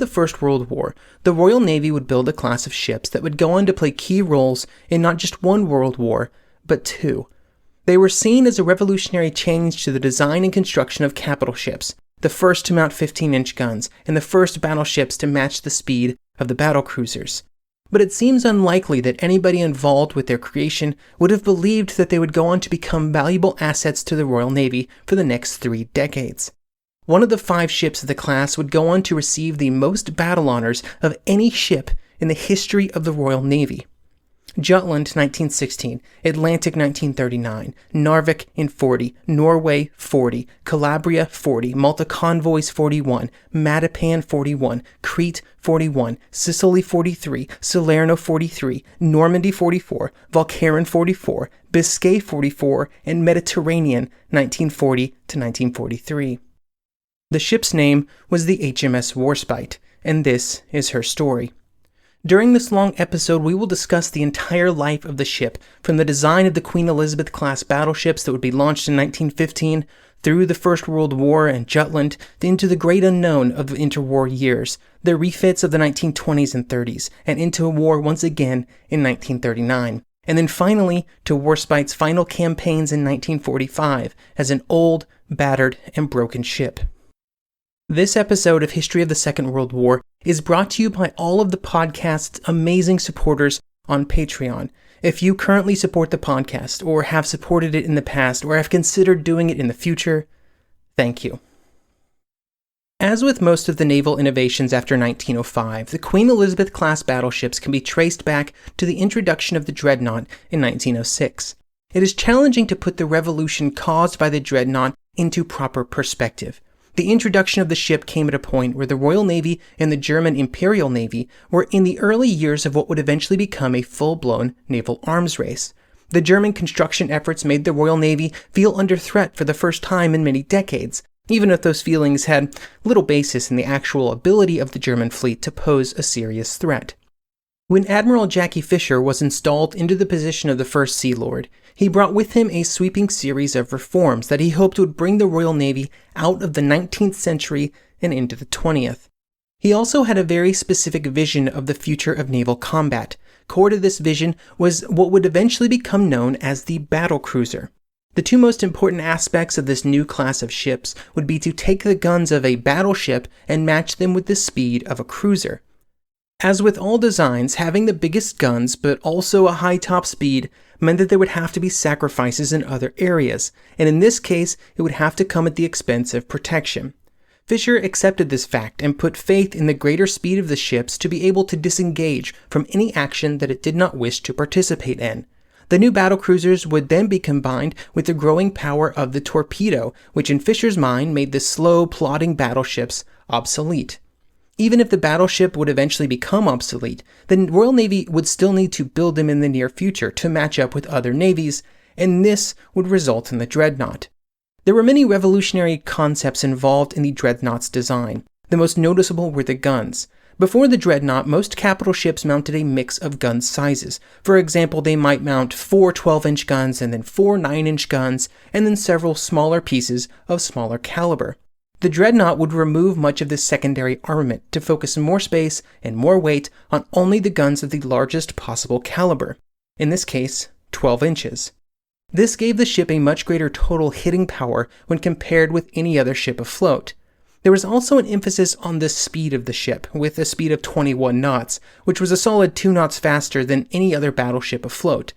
the First World War, the Royal Navy would build a class of ships that would go on to play key roles in not just one world war, but two. They were seen as a revolutionary change to the design and construction of capital ships, the first to mount 15-inch guns, and the first battleships to match the speed of the battlecruisers. But it seems unlikely that anybody involved with their creation would have believed that they would go on to become valuable assets to the Royal Navy for the next 3 decades. One of the 5 ships of the class would go on to receive the most battle honors of any ship in the history of the Royal Navy. Jutland, 1916, Atlantic, 1939, Narvik in 40, Norway, 40, Calabria, 40, Malta Convoys, 41, Matapan, 41, Crete, 41, Sicily, 43, Salerno, 43, Normandy, 44, Walcheren, 44, Biscay, 44, and Mediterranean, 1940 to 1943. The ship's name was the HMS Warspite, and this is her story. During this long episode, we will discuss the entire life of the ship, from the design of the Queen Elizabeth-class battleships that would be launched in 1915, through the First World War and Jutland, into the great unknown of the interwar years, the refits of the 1920s and 30s, and into war once again in 1939, and then finally to Warspite's final campaigns in 1945 as an old, battered, and broken ship. This episode of History of the Second World War is brought to you by all of the podcast's amazing supporters on Patreon. If you currently support the podcast, or have supported it in the past, or have considered doing it in the future, thank you. As with most of the naval innovations after 1905, the Queen Elizabeth-class battleships can be traced back to the introduction of the dreadnought in 1906. It is challenging to put the revolution caused by the dreadnought into proper perspective. The introduction of the ship came at a point where the Royal Navy and the German Imperial Navy were in the early years of what would eventually become a full-blown naval arms race. The German construction efforts made the Royal Navy feel under threat for the first time in many decades, even if those feelings had little basis in the actual ability of the German fleet to pose a serious threat. When Admiral Jackie Fisher was installed into the position of the First Sea Lord, he brought with him a sweeping series of reforms that he hoped would bring the Royal Navy out of the 19th century and into the 20th. He also had a very specific vision of the future of naval combat. Core to this vision was what would eventually become known as the battlecruiser. The 2 most important aspects of this new class of ships would be to take the guns of a battleship and match them with the speed of a cruiser. As with all designs, having the biggest guns but also a high top speed meant that there would have to be sacrifices in other areas, and in this case, it would have to come at the expense of protection. Fisher accepted this fact and put faith in the greater speed of the ships to be able to disengage from any action that it did not wish to participate in. The new battlecruisers would then be combined with the growing power of the torpedo, which in Fisher's mind made the slow, plodding battleships obsolete. Even if the battleship would eventually become obsolete, the Royal Navy would still need to build them in the near future to match up with other navies, and this would result in the dreadnought. There were many revolutionary concepts involved in the dreadnought's design. The most noticeable were the guns. Before the dreadnought, most capital ships mounted a mix of gun sizes. For example, they might mount 4 12-inch guns and then 4 9-inch guns, and then several smaller pieces of smaller caliber. The dreadnought would remove much of this secondary armament to focus more space and more weight on only the guns of the largest possible caliber, in this case, 12 inches. This gave the ship a much greater total hitting power when compared with any other ship afloat. There was also an emphasis on the speed of the ship, with a speed of 21 knots, which was a solid 2 knots faster than any other battleship afloat.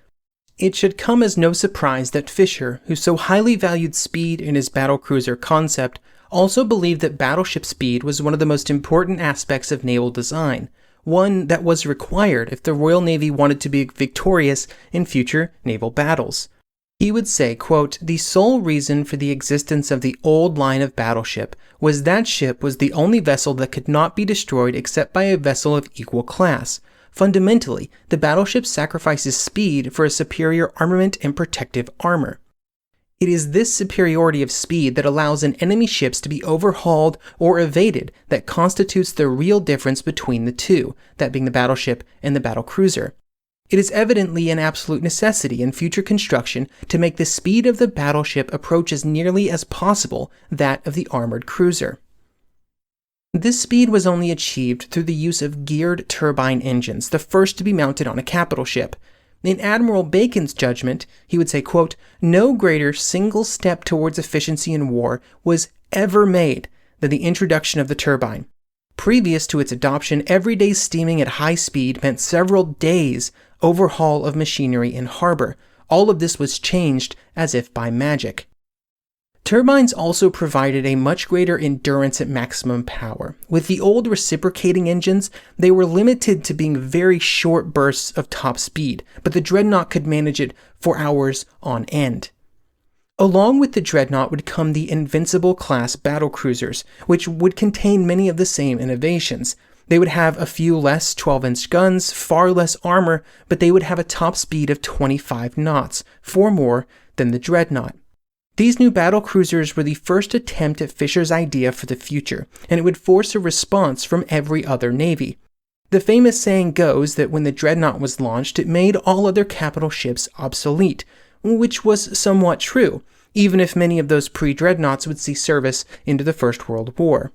It should come as no surprise that Fisher, who so highly valued speed in his battlecruiser concept, also believed that battleship speed was one of the most important aspects of naval design, one that was required if the Royal Navy wanted to be victorious in future naval battles. He would say, quote, "The sole reason for the existence of the old line of battleship was that ship was the only vessel that could not be destroyed except by a vessel of equal class. Fundamentally, the battleship sacrifices speed for a superior armament and protective armor. It is this superiority of speed that allows an enemy ships to be overhauled or evaded that constitutes the real difference between the two, that being the battleship and the battlecruiser. It is evidently an absolute necessity in future construction to make the speed of the battleship approach as nearly as possible that of the armored cruiser." This speed was only achieved through the use of geared turbine engines, the first to be mounted on a capital ship. In Admiral Bacon's judgment, he would say, quote, "No greater single step towards efficiency in war was ever made than the introduction of the turbine. Previous to its adoption, every day steaming at high speed meant several days' overhaul of machinery in harbor. All of this was changed as if by magic." Turbines also provided a much greater endurance at maximum power. With the old reciprocating engines, they were limited to being very short bursts of top speed, but the Dreadnought could manage it for hours on end. Along with the Dreadnought would come the Invincible-class battlecruisers, which would contain many of the same innovations. They would have a few less 12-inch guns, far less armor, but they would have a top speed of 25 knots, 4 more than the Dreadnought. These new battlecruisers were the first attempt at Fisher's idea for the future, and it would force a response from every other navy. The famous saying goes that when the Dreadnought was launched, it made all other capital ships obsolete, which was somewhat true, even if many of those pre-Dreadnoughts would see service into the First World War.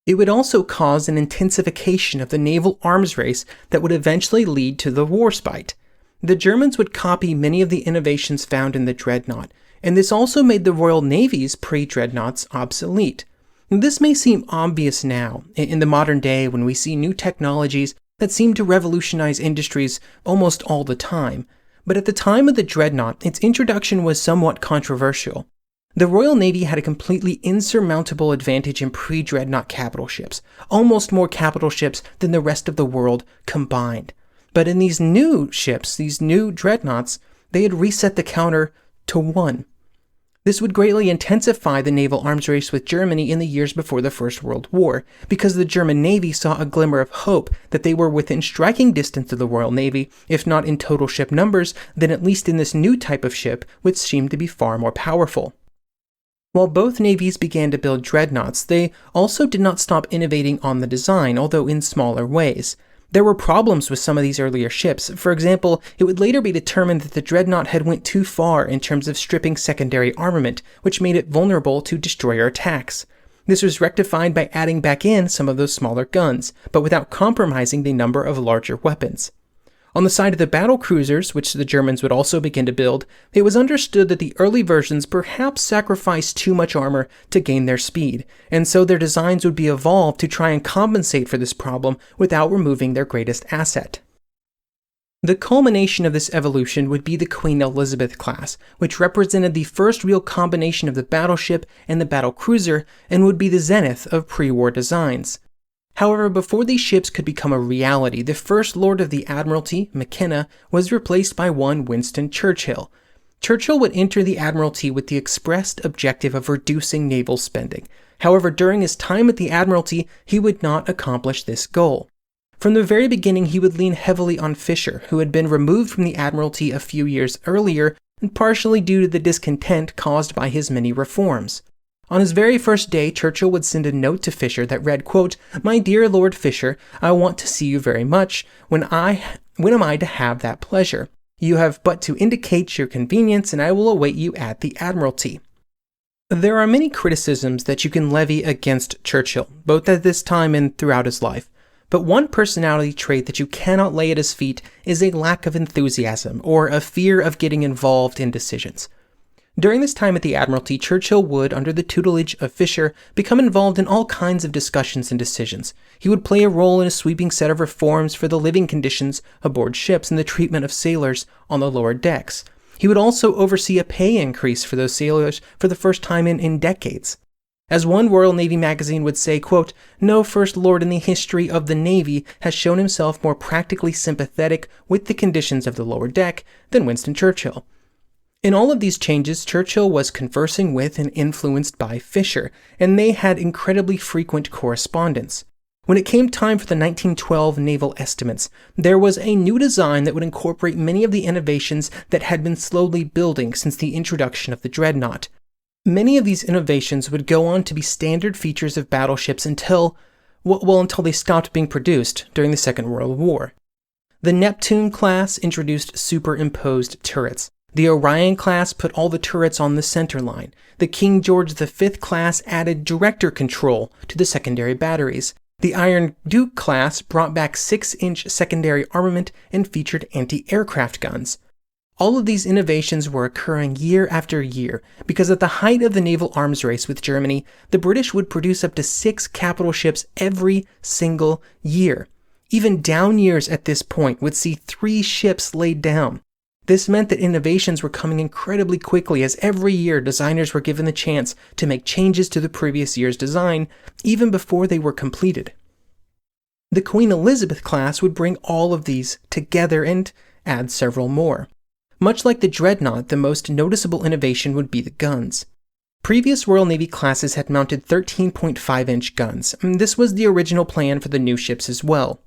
It would also cause an intensification of the naval arms race that would eventually lead to the Warspite. The Germans would copy many of the innovations found in the Dreadnought, and this also made the Royal Navy's pre-Dreadnoughts obsolete. This may seem obvious now, in the modern day when we see new technologies that seem to revolutionize industries almost all the time, but at the time of the Dreadnought, its introduction was somewhat controversial. The Royal Navy had a completely insurmountable advantage in pre-Dreadnought capital ships, almost more capital ships than the rest of the world combined. But in these new ships, these new Dreadnoughts, they had reset the counter to 1. This would greatly intensify the naval arms race with Germany in the years before the First World War, because the German Navy saw a glimmer of hope that they were within striking distance of the Royal Navy, if not in total ship numbers, then at least in this new type of ship, which seemed to be far more powerful. While both navies began to build dreadnoughts, they also did not stop innovating on the design, although in smaller ways. There were problems with some of these earlier ships. For example, it would later be determined that the Dreadnought had went too far in terms of stripping secondary armament, which made it vulnerable to destroyer attacks. This was rectified by adding back in some of those smaller guns, but without compromising the number of larger weapons. On the side of the battle cruisers, which the Germans would also begin to build, it was understood that the early versions perhaps sacrificed too much armor to gain their speed, and so their designs would be evolved to try and compensate for this problem without removing their greatest asset. The culmination of this evolution would be the Queen Elizabeth class, which represented the first real combination of the battleship and the battle cruiser and would be the zenith of pre-war designs. However, before these ships could become a reality, the First Lord of the Admiralty, McKenna, was replaced by one Winston Churchill. Churchill would enter the Admiralty with the expressed objective of reducing naval spending. However, during his time at the Admiralty, he would not accomplish this goal. From the very beginning, he would lean heavily on Fisher, who had been removed from the Admiralty a few years earlier, and partially due to the discontent caused by his many reforms. On his very first day, Churchill would send a note to Fisher that read, quote, "My dear Lord Fisher, I want to see you very much. When am I to have that pleasure? You have but to indicate your convenience, and I will await you at the Admiralty." There are many criticisms that you can levy against Churchill, both at this time and throughout his life. But one personality trait that you cannot lay at his feet is a lack of enthusiasm, or a fear of getting involved in decisions. During this time at the Admiralty, Churchill would, under the tutelage of Fisher, become involved in all kinds of discussions and decisions. He would play a role in a sweeping set of reforms for the living conditions aboard ships and the treatment of sailors on the lower decks. He would also oversee a pay increase for those sailors for the first time in decades. As one Royal Navy magazine would say, quote, "No First Lord in the history of the Navy has shown himself more practically sympathetic with the conditions of the lower deck than Winston Churchill." In all of these changes, Churchill was conversing with and influenced by Fisher, and they had incredibly frequent correspondence. When it came time for the 1912 naval estimates, there was a new design that would incorporate many of the innovations that had been slowly building since the introduction of the Dreadnought. Many of these innovations would go on to be standard features of battleships until they stopped being produced during the Second World War. The Neptune class introduced superimposed turrets. The Orion class put all the turrets on the center line. The King George V class added director control to the secondary batteries. The Iron Duke class brought back 6-inch secondary armament and featured anti-aircraft guns. All of these innovations were occurring year after year because at the height of the naval arms race with Germany, the British would produce up to 6 capital ships every single year. Even down years at this point would see 3 ships laid down. This meant that innovations were coming incredibly quickly as every year designers were given the chance to make changes to the previous year's design, even before they were completed. The Queen Elizabeth class would bring all of these together and add several more. Much like the Dreadnought, the most noticeable innovation would be the guns. Previous Royal Navy classes had mounted 13.5-inch guns, and this was the original plan for the new ships as well.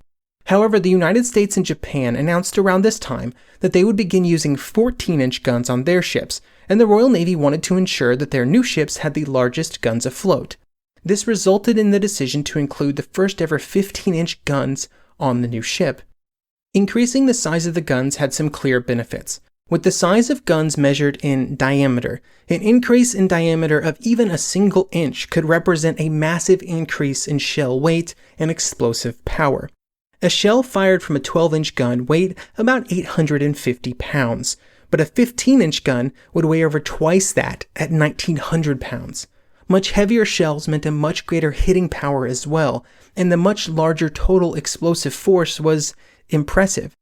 However, the United States and Japan announced around this time that they would begin using 14-inch guns on their ships, and the Royal Navy wanted to ensure that their new ships had the largest guns afloat. This resulted in the decision to include the first ever 15-inch guns on the new ship. Increasing the size of the guns had some clear benefits. With the size of guns measured in diameter, an increase in diameter of even a single inch could represent a massive increase in shell weight and explosive power. A shell fired from a 12-inch gun weighed about 850 pounds, but a 15-inch gun would weigh over twice that at 1,900 pounds. Much heavier shells meant a much greater hitting power as well, and the much larger total explosive force was impressive.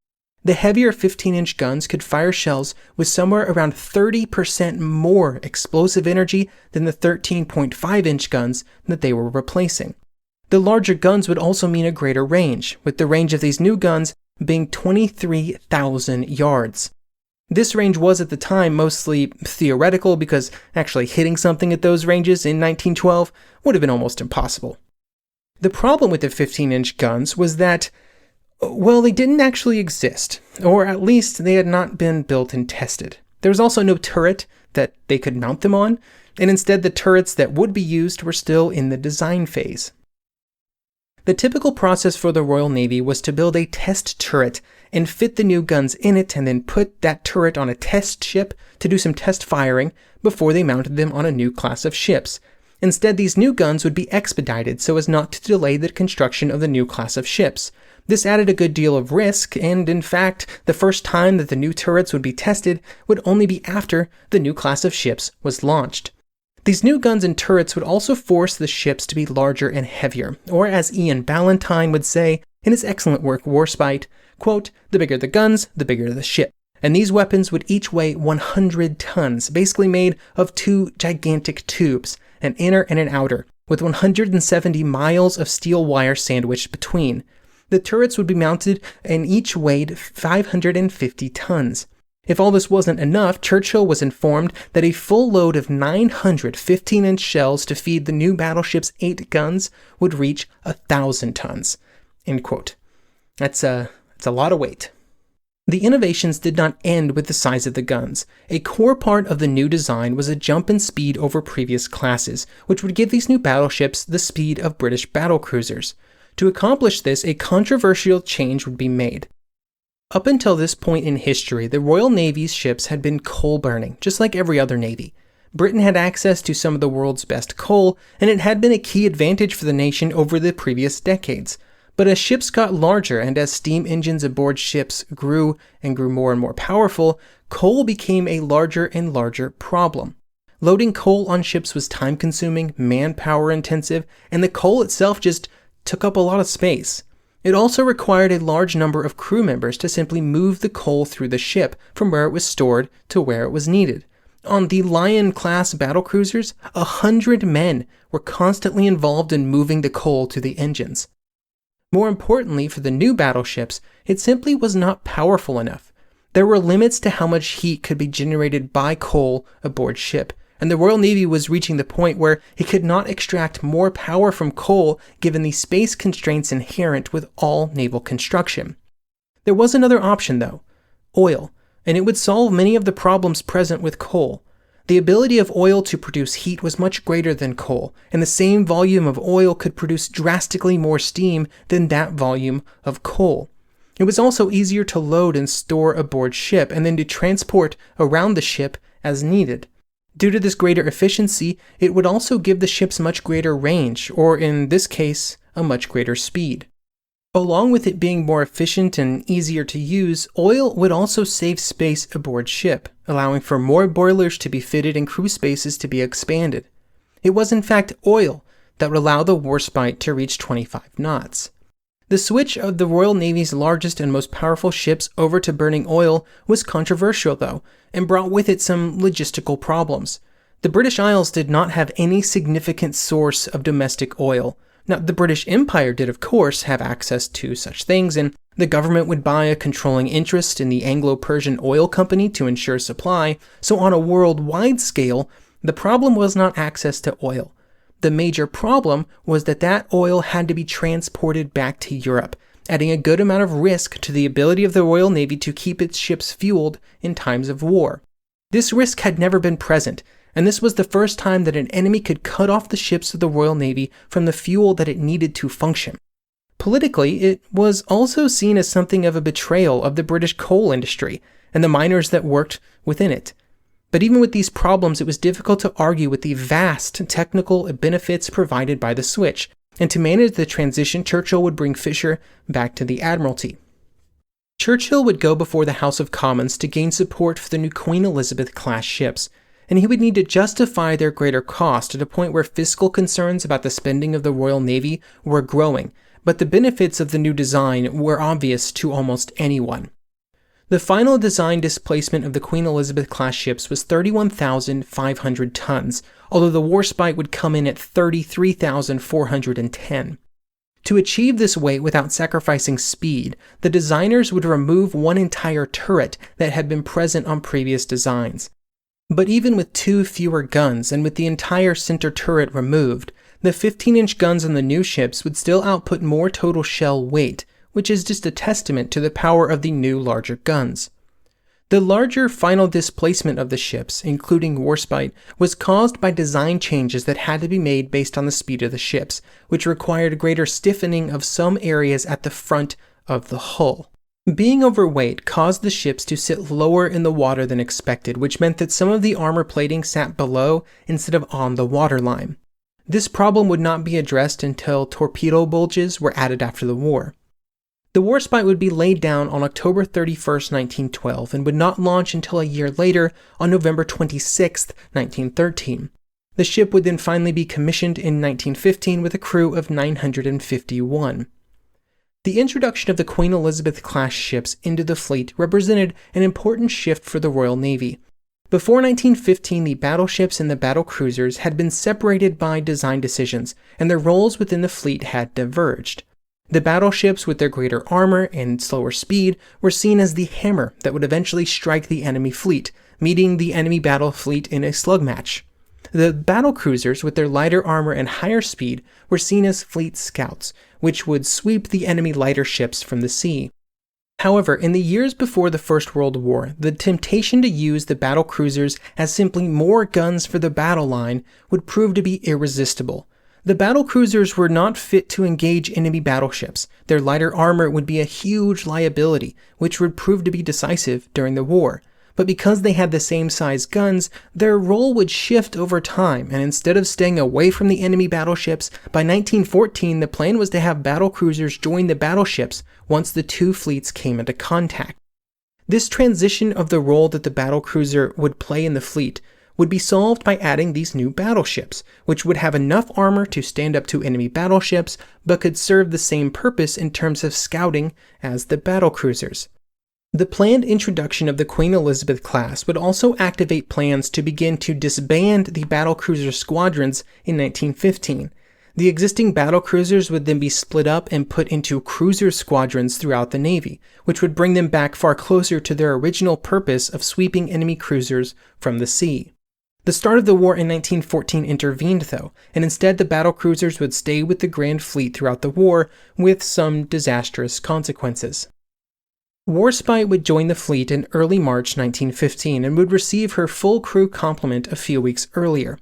The heavier 15-inch guns could fire shells with somewhere around 30% more explosive energy than the 13.5-inch guns that they were replacing. The larger guns would also mean a greater range, with the range of these new guns being 23,000 yards. This range was at the time mostly theoretical because actually hitting something at those ranges in 1912 would have been almost impossible. The problem with the 15-inch guns was that, well, they didn't actually exist, or at least they had not been built and tested. There was also no turret that they could mount them on, and instead the turrets that would be used were still in the design phase. The typical process for the Royal Navy was to build a test turret and fit the new guns in it and then put that turret on a test ship to do some test firing before they mounted them on a new class of ships. Instead, these new guns would be expedited so as not to delay the construction of the new class of ships. This added a good deal of risk, and in fact, the first time that the new turrets would be tested would only be after the new class of ships was launched. These new guns and turrets would also force the ships to be larger and heavier, or as Ian Ballantyne would say in his excellent work Warspite, quote, "The bigger the guns, the bigger the ship." And these weapons would each weigh 100 tons, basically made of 2 gigantic tubes, an inner and an outer, with 170 miles of steel wire sandwiched between. The turrets would be mounted and each weighed 550 tons. If all this wasn't enough, Churchill was informed that a full load of 900 15-inch shells to feed the new battleship's 8 guns would reach 1,000 tons. End quote. That's a lot of weight. The innovations did not end with the size of the guns. A core part of the new design was a jump in speed over previous classes, which would give these new battleships the speed of British battlecruisers. To accomplish this, a controversial change would be made. Up until this point in history, the Royal Navy's ships had been coal-burning, just like every other navy. Britain had access to some of the world's best coal, and it had been a key advantage for the nation over the previous decades. But as ships got larger and as steam engines aboard ships grew and grew more and more powerful, coal became a larger and larger problem. Loading coal on ships was time-consuming, manpower-intensive, and the coal itself just took up a lot of space. It also required a large number of crew members to simply move the coal through the ship from where it was stored to where it was needed. On the Lion-class battlecruisers, 100 men were constantly involved in moving the coal to the engines. More importantly, for the new battleships, it simply was not powerful enough. There were limits to how much heat could be generated by coal aboard ship, and the Royal Navy was reaching the point where it could not extract more power from coal given the space constraints inherent with all naval construction. There was another option though, oil, and it would solve many of the problems present with coal. The ability of oil to produce heat was much greater than coal, and the same volume of oil could produce drastically more steam than that volume of coal. It was also easier to load and store aboard ship and then to transport around the ship as needed. Due to this greater efficiency, it would also give the ships much greater range, or in this case, a much greater speed. Along with it being more efficient and easier to use, oil would also save space aboard ship, allowing for more boilers to be fitted and crew spaces to be expanded. It was in fact oil that would allow the Warspite to reach 25 knots. The switch of the Royal Navy's largest and most powerful ships over to burning oil was controversial though, and brought with it some logistical problems. The British Isles did not have any significant source of domestic oil. Now, the British Empire did of course have access to such things, and the government would buy a controlling interest in the Anglo-Persian Oil Company to ensure supply, so on a worldwide scale, the problem was not access to oil. The major problem was that that oil had to be transported back to Europe, adding a good amount of risk to the ability of the Royal Navy to keep its ships fueled in times of war. This risk had never been present, and this was the first time that an enemy could cut off the ships of the Royal Navy from the fuel that it needed to function. Politically, it was also seen as something of a betrayal of the British coal industry and the miners that worked within it. But even with these problems, it was difficult to argue with the vast technical benefits provided by the switch, and to manage the transition, Churchill would bring Fisher back to the Admiralty. Churchill would go before the House of Commons to gain support for the new Queen Elizabeth-class ships, and he would need to justify their greater cost at a point where fiscal concerns about the spending of the Royal Navy were growing, but the benefits of the new design were obvious to almost anyone. The final design displacement of the Queen Elizabeth-class ships was 31,500 tons, although the Warspite would come in at 33,410. To achieve this weight without sacrificing speed, the designers would remove one entire turret that had been present on previous designs. But even with 2 fewer guns and with the entire center turret removed, the 15-inch guns on the new ships would still output more total shell weight, which is just a testament to the power of the new larger guns. The larger final displacement of the ships, including Warspite, was caused by design changes that had to be made based on the speed of the ships, which required greater stiffening of some areas at the front of the hull. Being overweight caused the ships to sit lower in the water than expected, which meant that some of the armor plating sat below instead of on the waterline. This problem would not be addressed until torpedo bulges were added after the war. The Warspite would be laid down on October 31, 1912, and would not launch until a year later on November 26, 1913. The ship would then finally be commissioned in 1915 with a crew of 951. The introduction of the Queen Elizabeth-class ships into the fleet represented an important shift for the Royal Navy. Before 1915, the battleships and the battlecruisers had been separated by design decisions, and their roles within the fleet had diverged. The battleships, with their greater armor and slower speed, were seen as the hammer that would eventually strike the enemy fleet, meeting the enemy battle fleet in a slug match. The battlecruisers, with their lighter armor and higher speed, were seen as fleet scouts, which would sweep the enemy lighter ships from the sea. However, in the years before the First World War, the temptation to use the battlecruisers as simply more guns for the battle line would prove to be irresistible. The battlecruisers were not fit to engage enemy battleships. Their lighter armor would be a huge liability, which would prove to be decisive during the war. But because they had the same size guns, their role would shift over time, and instead of staying away from the enemy battleships, by 1914 the plan was to have battlecruisers join the battleships once the two fleets came into contact. This transition of the role that the battlecruiser would play in the fleet would be solved by adding these new battleships, which would have enough armor to stand up to enemy battleships, but could serve the same purpose in terms of scouting as the battlecruisers. The planned introduction of the Queen Elizabeth class would also activate plans to begin to disband the battlecruiser squadrons in 1915. The existing battlecruisers would then be split up and put into cruiser squadrons throughout the Navy, which would bring them back far closer to their original purpose of sweeping enemy cruisers from the sea. The start of the war in 1914 intervened, though, and instead the battlecruisers would stay with the Grand Fleet throughout the war, with some disastrous consequences. Warspite would join the fleet in early March 1915 and would receive her full crew complement a few weeks earlier.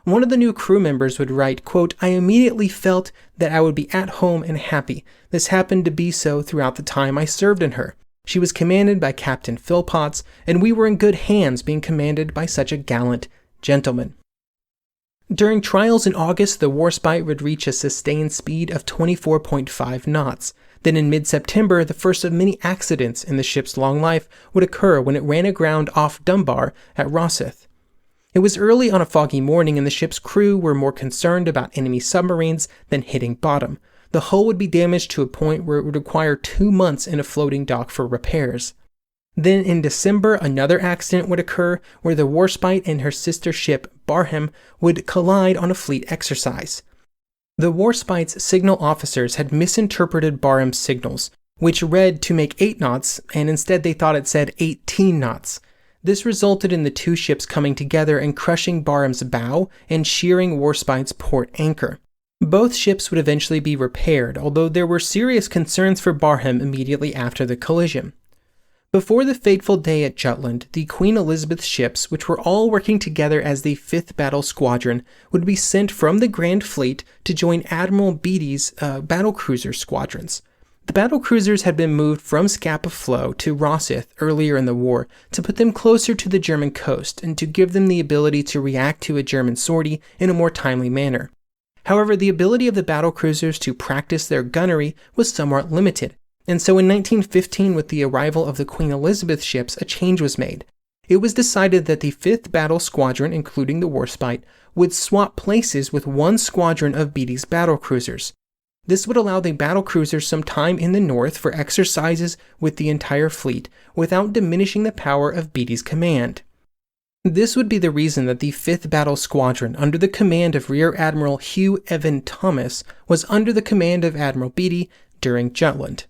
One of the new crew members would write, quote, "I immediately felt that I would be at home and happy. This happened to be so throughout the time I served in her. She was commanded by Captain Philpotts, and we were in good hands being commanded by such a gallant gentleman." During trials in August, the Warspite would reach a sustained speed of 24.5 knots. Then in mid-September, the first of many accidents in the ship's long life would occur when it ran aground off Dunbar at Rosyth. It was early on a foggy morning, and the ship's crew were more concerned about enemy submarines than hitting bottom. The hull would be damaged to a point where it would require 2 months in a floating dock for repairs. Then in December, another accident would occur where the Warspite and her sister ship, Barham, would collide on a fleet exercise. The Warspite's signal officers had misinterpreted Barham's signals, which read to make 8 knots, and instead they thought it said 18 knots. This resulted in the two ships coming together and crushing Barham's bow and shearing Warspite's port anchor. Both ships would eventually be repaired, although there were serious concerns for Barham immediately after the collision. Before the fateful day at Jutland, the Queen Elizabeth ships, which were all working together as the 5th Battle Squadron, would be sent from the Grand Fleet to join Admiral Beatty's battlecruiser squadrons. The battlecruisers had been moved from Scapa Flow to Rosyth earlier in the war to put them closer to the German coast and to give them the ability to react to a German sortie in a more timely manner. However, the ability of the battlecruisers to practice their gunnery was somewhat limited, and so in 1915, with the arrival of the Queen Elizabeth ships, a change was made. It was decided that the 5th Battle Squadron, including the Warspite, would swap places with one squadron of Beatty's battlecruisers. This would allow the battlecruisers some time in the north for exercises with the entire fleet, without diminishing the power of Beatty's command. This would be the reason that the 5th Battle Squadron, under the command of Rear Admiral Hugh Evan Thomas, was under the command of Admiral Beatty during Jutland.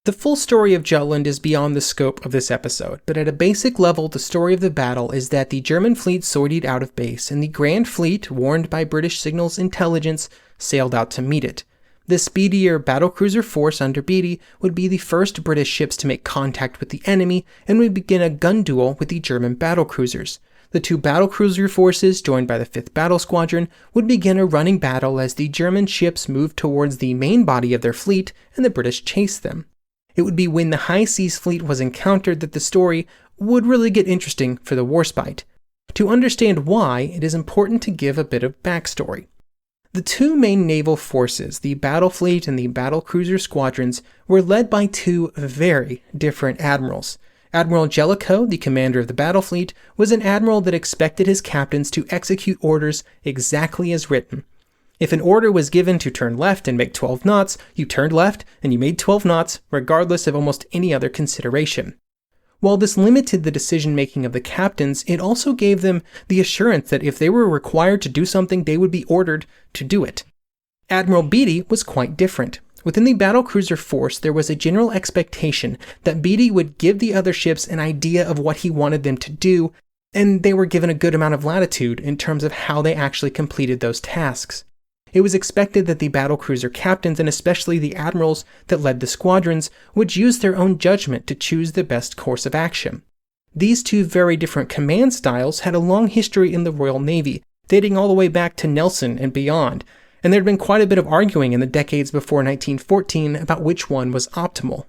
The full story of Jutland is beyond the scope of this episode, but at a basic level, the story of the battle is that the German fleet sortied out of base, and the Grand Fleet, warned by British signals intelligence, sailed out to meet it. The speedier battlecruiser force under Beatty would be the first British ships to make contact with the enemy and would begin a gun duel with the German battlecruisers. The two battlecruiser forces, joined by the 5th Battle Squadron, would begin a running battle as the German ships moved towards the main body of their fleet and the British chased them. It would be when the High Seas Fleet was encountered that the story would really get interesting for the Warspite. To understand why, it is important to give a bit of backstory. The two main naval forces, the battle fleet and the battlecruiser squadrons, were led by two very different admirals. Admiral Jellicoe, the commander of the battle fleet, was an admiral that expected his captains to execute orders exactly as written. If an order was given to turn left and make 12 knots, you turned left and you made 12 knots, regardless of almost any other consideration. While this limited the decision-making of the captains, it also gave them the assurance that if they were required to do something, they would be ordered to do it. Admiral Beatty was quite different. Within the battlecruiser force, there was a general expectation that Beatty would give the other ships an idea of what he wanted them to do, and they were given a good amount of latitude in terms of how they actually completed those tasks. It was expected that the battlecruiser captains, and especially the admirals that led the squadrons, would use their own judgment to choose the best course of action. These two very different command styles had a long history in the Royal Navy, dating all the way back to Nelson and beyond, and there had been quite a bit of arguing in the decades before 1914 about which one was optimal.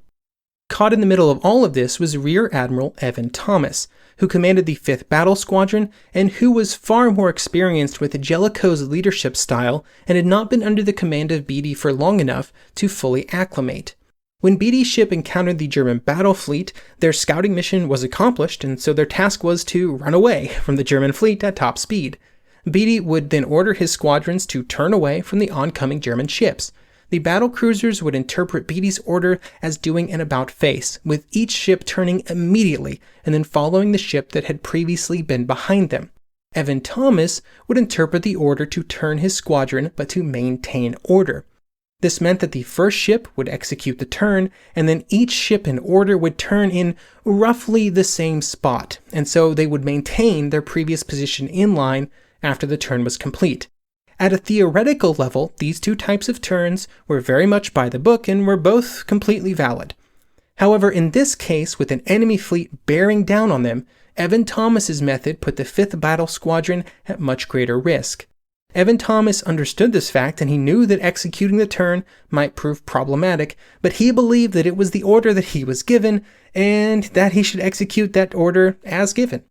Caught in the middle of all of this was Rear Admiral Evan Thomas, who commanded the 5th Battle Squadron and who was far more experienced with Jellicoe's leadership style and had not been under the command of Beatty for long enough to fully acclimate. When Beatty's ship encountered the German battle fleet, their scouting mission was accomplished, and so their task was to run away from the German fleet at top speed. Beatty would then order his squadrons to turn away from the oncoming German ships. The battlecruisers would interpret Beatty's order as doing an about-face, with each ship turning immediately and then following the ship that had previously been behind them. Evan Thomas would interpret the order to turn his squadron but to maintain order. This meant that the first ship would execute the turn, and then each ship in order would turn in roughly the same spot, and so they would maintain their previous position in line after the turn was complete. At a theoretical level, these two types of turns were very much by the book and were both completely valid. However, in this case, with an enemy fleet bearing down on them, Evan Thomas's method put the 5th Battle Squadron at much greater risk. Evan Thomas understood this fact, and he knew that executing the turn might prove problematic, but he believed that it was the order that he was given, and that he should execute that order as given.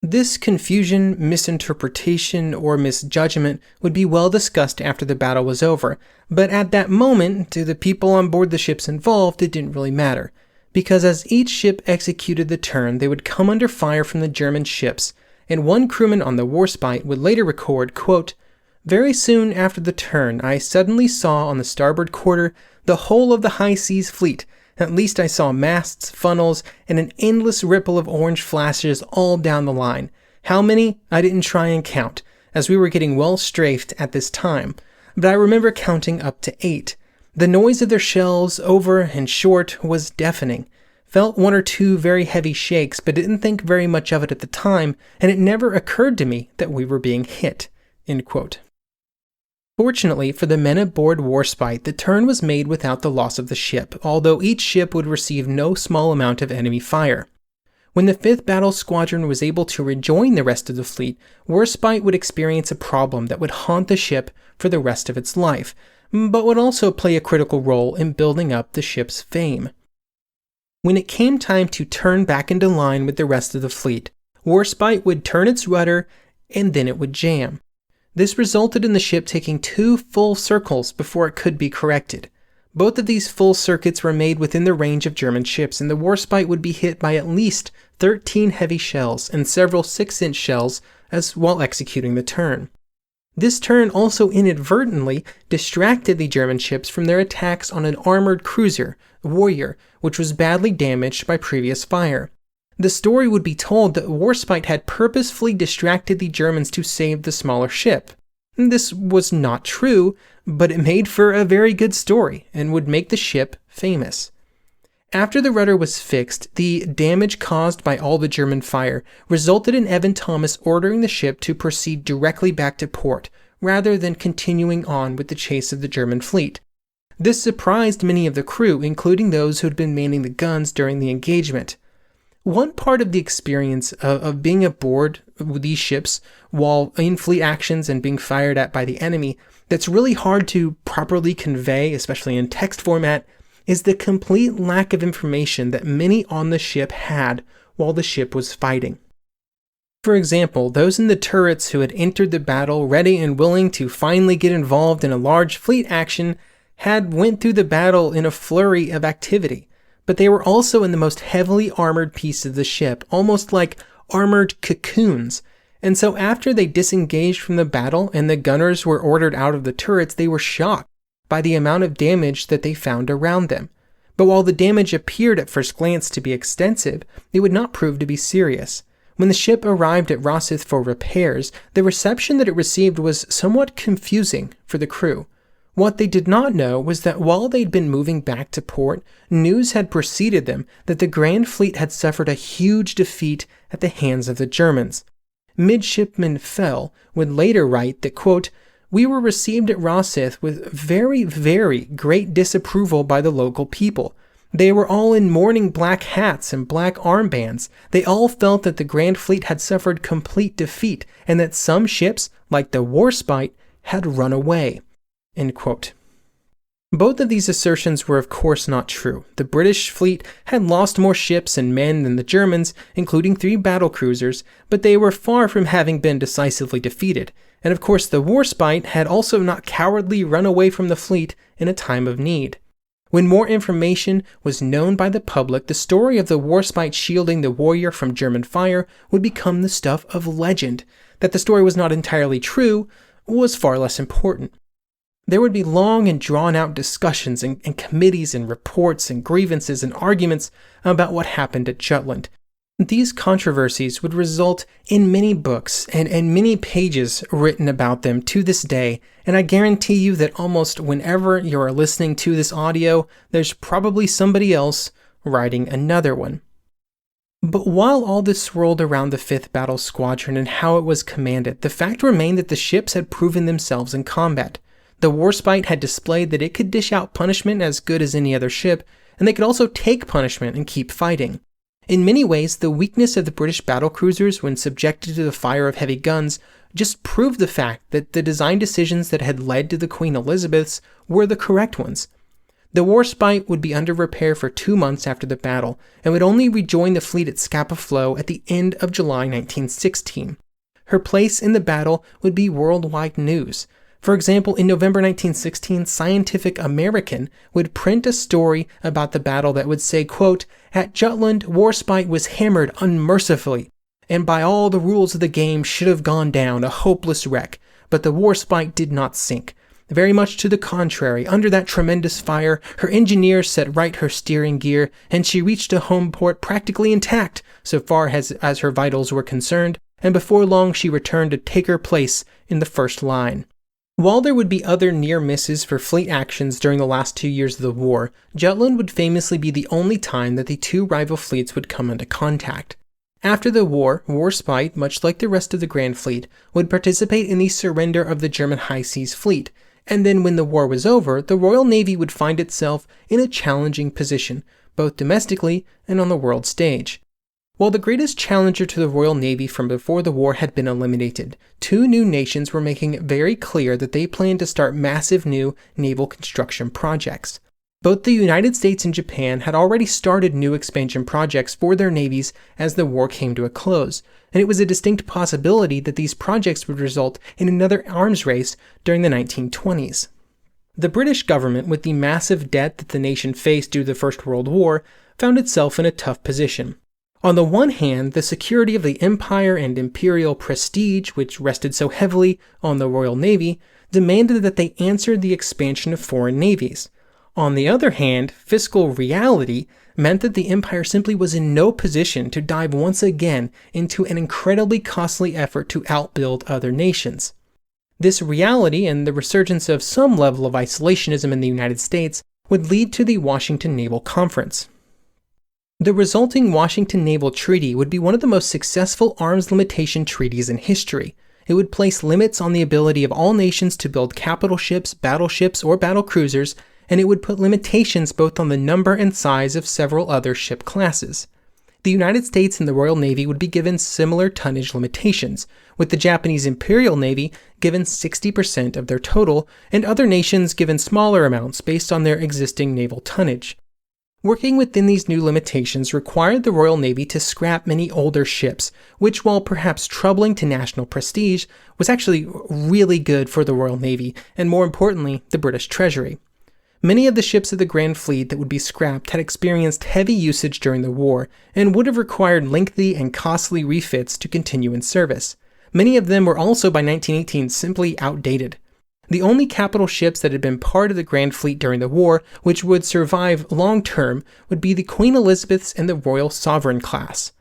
This confusion, misinterpretation, or misjudgment would be well discussed after the battle was over, but at that moment, to the people on board the ships involved, it didn't really matter, because as each ship executed the turn, they would come under fire from the German ships, and one crewman on the Warspite would later record, quote, "Very soon after the turn, I suddenly saw on the starboard quarter the whole of the high seas fleet. At least I saw masts, funnels, and an endless ripple of orange flashes all down the line. How many? I didn't try and count, as we were getting well strafed at this time, but I remember counting up to 8. The noise of their shells, over and short, was deafening. Felt 1 or 2 very heavy shakes, but didn't think very much of it at the time, and it never occurred to me that we were being hit." End quote. Fortunately for the men aboard Warspite, the turn was made without the loss of the ship, although each ship would receive no small amount of enemy fire. When the 5th Battle Squadron was able to rejoin the rest of the fleet, Warspite would experience a problem that would haunt the ship for the rest of its life, but would also play a critical role in building up the ship's fame. When it came time to turn back into line with the rest of the fleet, Warspite would turn its rudder and then it would jam. This resulted in the ship taking 2 full circles before it could be corrected. Both of these full circuits were made within the range of German ships, and the Warspite would be hit by at least 13 heavy shells and several 6-inch shells while executing the turn. This turn also inadvertently distracted the German ships from their attacks on an armored cruiser, Warrior, which was badly damaged by previous fire. The story would be told that Warspite had purposefully distracted the Germans to save the smaller ship. This was not true, but it made for a very good story and would make the ship famous. After the rudder was fixed, the damage caused by all the German fire resulted in Evan Thomas ordering the ship to proceed directly back to port, rather than continuing on with the chase of the German fleet. This surprised many of the crew, including those who had been manning the guns during the engagement. One part of the experience of being aboard these ships while in fleet actions and being fired at by the enemy that's really hard to properly convey, especially in text format, is the complete lack of information that many on the ship had while the ship was fighting. For example, those in the turrets who had entered the battle ready and willing to finally get involved in a large fleet action had went through the battle in a flurry of activity, but they were also in the most heavily armored piece of the ship, almost like armored cocoons, and so after they disengaged from the battle and the gunners were ordered out of the turrets, they were shocked by the amount of damage that they found around them. But while the damage appeared at first glance to be extensive, it would not prove to be serious. When the ship arrived at Rosyth for repairs, the reception that it received was somewhat confusing for the crew. What they did not know was that while they'd been moving back to port, news had preceded them that the Grand Fleet had suffered a huge defeat at the hands of the Germans. Midshipman Fell would later write that, quote, "We were received at Rosyth with very, very great disapproval by the local people. They were all in mourning black hats and black armbands. They all felt that the Grand Fleet had suffered complete defeat and that some ships, like the Warspite, had run away." End quote. Both of these assertions were of course not true. The British fleet had lost more ships and men than the Germans, including 3 battle cruisers, but they were far from having been decisively defeated. And of course the Warspite had also not cowardly run away from the fleet in a time of need. When more information was known by the public, the story of the Warspite shielding the Warrior from German fire would become the stuff of legend. That the story was not entirely true was far less important. There would be long and drawn-out discussions and committees and reports and grievances and arguments about what happened at Jutland. These controversies would result in many books and many pages written about them to this day, and I guarantee you that almost whenever you are listening to this audio, there's probably somebody else writing another one. But while all this swirled around the 5th Battle Squadron and how it was commanded, the fact remained that the ships had proven themselves in combat. The Warspite had displayed that it could dish out punishment as good as any other ship, and they could also take punishment and keep fighting. In many ways, the weakness of the British battlecruisers when subjected to the fire of heavy guns just proved the fact that the design decisions that had led to the Queen Elizabeths were the correct ones. The Warspite would be under repair for 2 months after the battle, and would only rejoin the fleet at Scapa Flow at the end of July 1916. Her place in the battle would be worldwide news. For example, in November 1916, Scientific American would print a story about the battle that would say, quote, "At Jutland, Warspite was hammered unmercifully, and by all the rules of the game should have gone down a hopeless wreck, but the Warspite did not sink. Very much to the contrary, under that tremendous fire, her engineers set right her steering gear, and she reached a home port practically intact, so far as her vitals were concerned, and before long she returned to take her place in the first line." While there would be other near misses for fleet actions during the last 2 years of the war, Jutland would famously be the only time that the two rival fleets would come into contact. After the war, Warspite, much like the rest of the Grand Fleet, would participate in the surrender of the German High Seas Fleet, and then when the war was over, the Royal Navy would find itself in a challenging position, both domestically and on the world stage. While the greatest challenger to the Royal Navy from before the war had been eliminated, two new nations were making it very clear that they planned to start massive new naval construction projects. Both the United States and Japan had already started new expansion projects for their navies as the war came to a close, and it was a distinct possibility that these projects would result in another arms race during the 1920s. The British government, with the massive debt that the nation faced due to the First World War, found itself in a tough position. On the one hand, the security of the empire and imperial prestige, which rested so heavily on the Royal Navy, demanded that they answer the expansion of foreign navies. On the other hand, fiscal reality meant that the empire simply was in no position to dive once again into an incredibly costly effort to outbuild other nations. This reality and the resurgence of some level of isolationism in the United States would lead to the Washington Naval Conference. The resulting Washington Naval Treaty would be one of the most successful arms limitation treaties in history. It would place limits on the ability of all nations to build capital ships, battleships, or battle cruisers, and it would put limitations both on the number and size of several other ship classes. The United States and the Royal Navy would be given similar tonnage limitations, with the Japanese Imperial Navy given 60% of their total, and other nations given smaller amounts based on their existing naval tonnage. Working within these new limitations required the Royal Navy to scrap many older ships, which, while perhaps troubling to national prestige, was actually really good for the Royal Navy, and more importantly, the British Treasury. Many of the ships of the Grand Fleet that would be scrapped had experienced heavy usage during the war, and would have required lengthy and costly refits to continue in service. Many of them were also by 1918 simply outdated. The only capital ships that had been part of the Grand Fleet during the war, which would survive long-term, would be the Queen Elizabeth's and the Royal Sovereign class.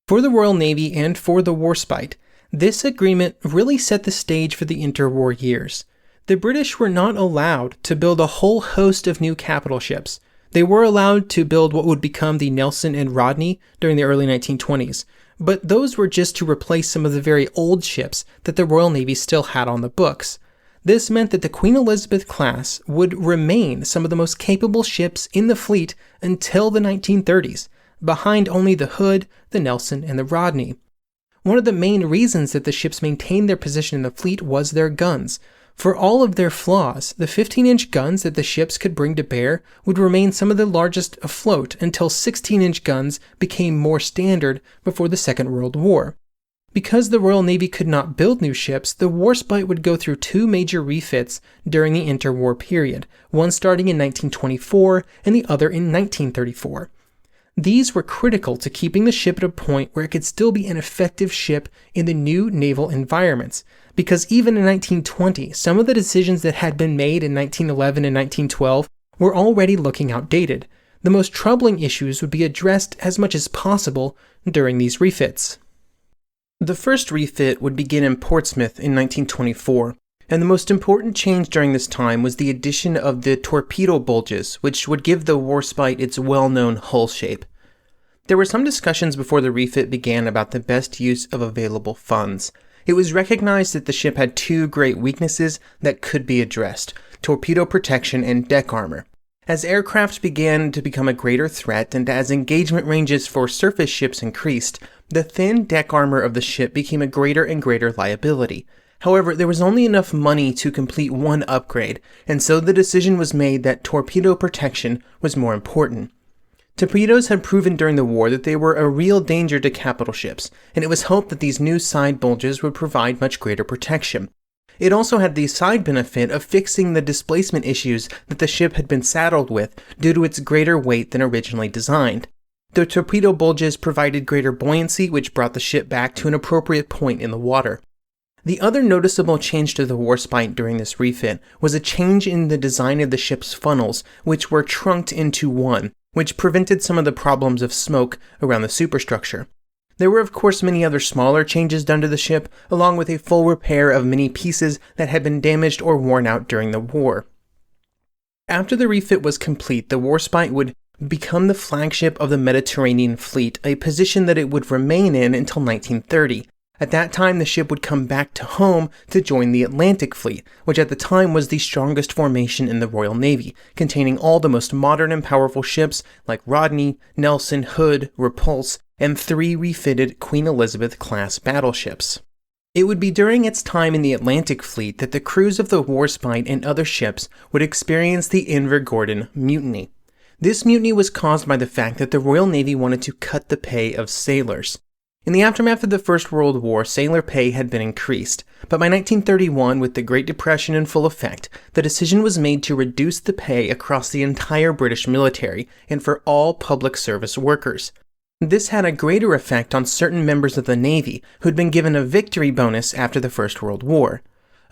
For the Royal Navy and for the Warspite, this agreement really set the stage for the interwar years. The British were not allowed to build a whole host of new capital ships. They were allowed to build what would become the Nelson and Rodney during the early 1920s, but those were just to replace some of the very old ships that the Royal Navy still had on the books. This meant that the Queen Elizabeth class would remain some of the most capable ships in the fleet until the 1930s, behind only the Hood, the Nelson, and the Rodney. One of the main reasons that the ships maintained their position in the fleet was their guns. For all of their flaws, the 15-inch guns that the ships could bring to bear would remain some of the largest afloat until 16-inch guns became more standard before the Second World War. Because the Royal Navy could not build new ships, the Warspite would go through two major refits during the interwar period, one starting in 1924 and the other in 1934. These were critical to keeping the ship at a point where it could still be an effective ship in the new naval environments, because even in 1920, some of the decisions that had been made in 1911 and 1912 were already looking outdated. The most troubling issues would be addressed as much as possible during these refits. The first refit would begin in Portsmouth in 1924, and the most important change during this time was the addition of the torpedo bulges, which would give the Warspite its well-known hull shape. There were some discussions before the refit began about the best use of available funds. It was recognized that the ship had two great weaknesses that could be addressed: torpedo protection and deck armor. As aircraft began to become a greater threat and as engagement ranges for surface ships increased, the thin deck armor of the ship became a greater and greater liability. However, there was only enough money to complete one upgrade, and so the decision was made that torpedo protection was more important. Torpedoes had proven during the war that they were a real danger to capital ships, and it was hoped that these new side bulges would provide much greater protection. It also had the side benefit of fixing the displacement issues that the ship had been saddled with due to its greater weight than originally designed. The torpedo bulges provided greater buoyancy, which brought the ship back to an appropriate point in the water. The other noticeable change to the Warspite during this refit was a change in the design of the ship's funnels, which were trunked into one, which prevented some of the problems of smoke around the superstructure. There were of course many other smaller changes done to the ship, along with a full repair of many pieces that had been damaged or worn out during the war. After the refit was complete, the Warspite would become the flagship of the Mediterranean fleet, a position that it would remain in until 1930. At that time, the ship would come back to home to join the Atlantic Fleet, which at the time was the strongest formation in the Royal Navy, containing all the most modern and powerful ships like Rodney, Nelson, Hood, Repulse, and 3 refitted Queen Elizabeth-class battleships. It would be during its time in the Atlantic Fleet that the crews of the Warspite and other ships would experience the Invergordon Mutiny. This mutiny was caused by the fact that the Royal Navy wanted to cut the pay of sailors. In the aftermath of the First World War, sailor pay had been increased, but by 1931, with the Great Depression in full effect, the decision was made to reduce the pay across the entire British military and for all public service workers. This had a greater effect on certain members of the Navy who had been given a victory bonus after the First World War.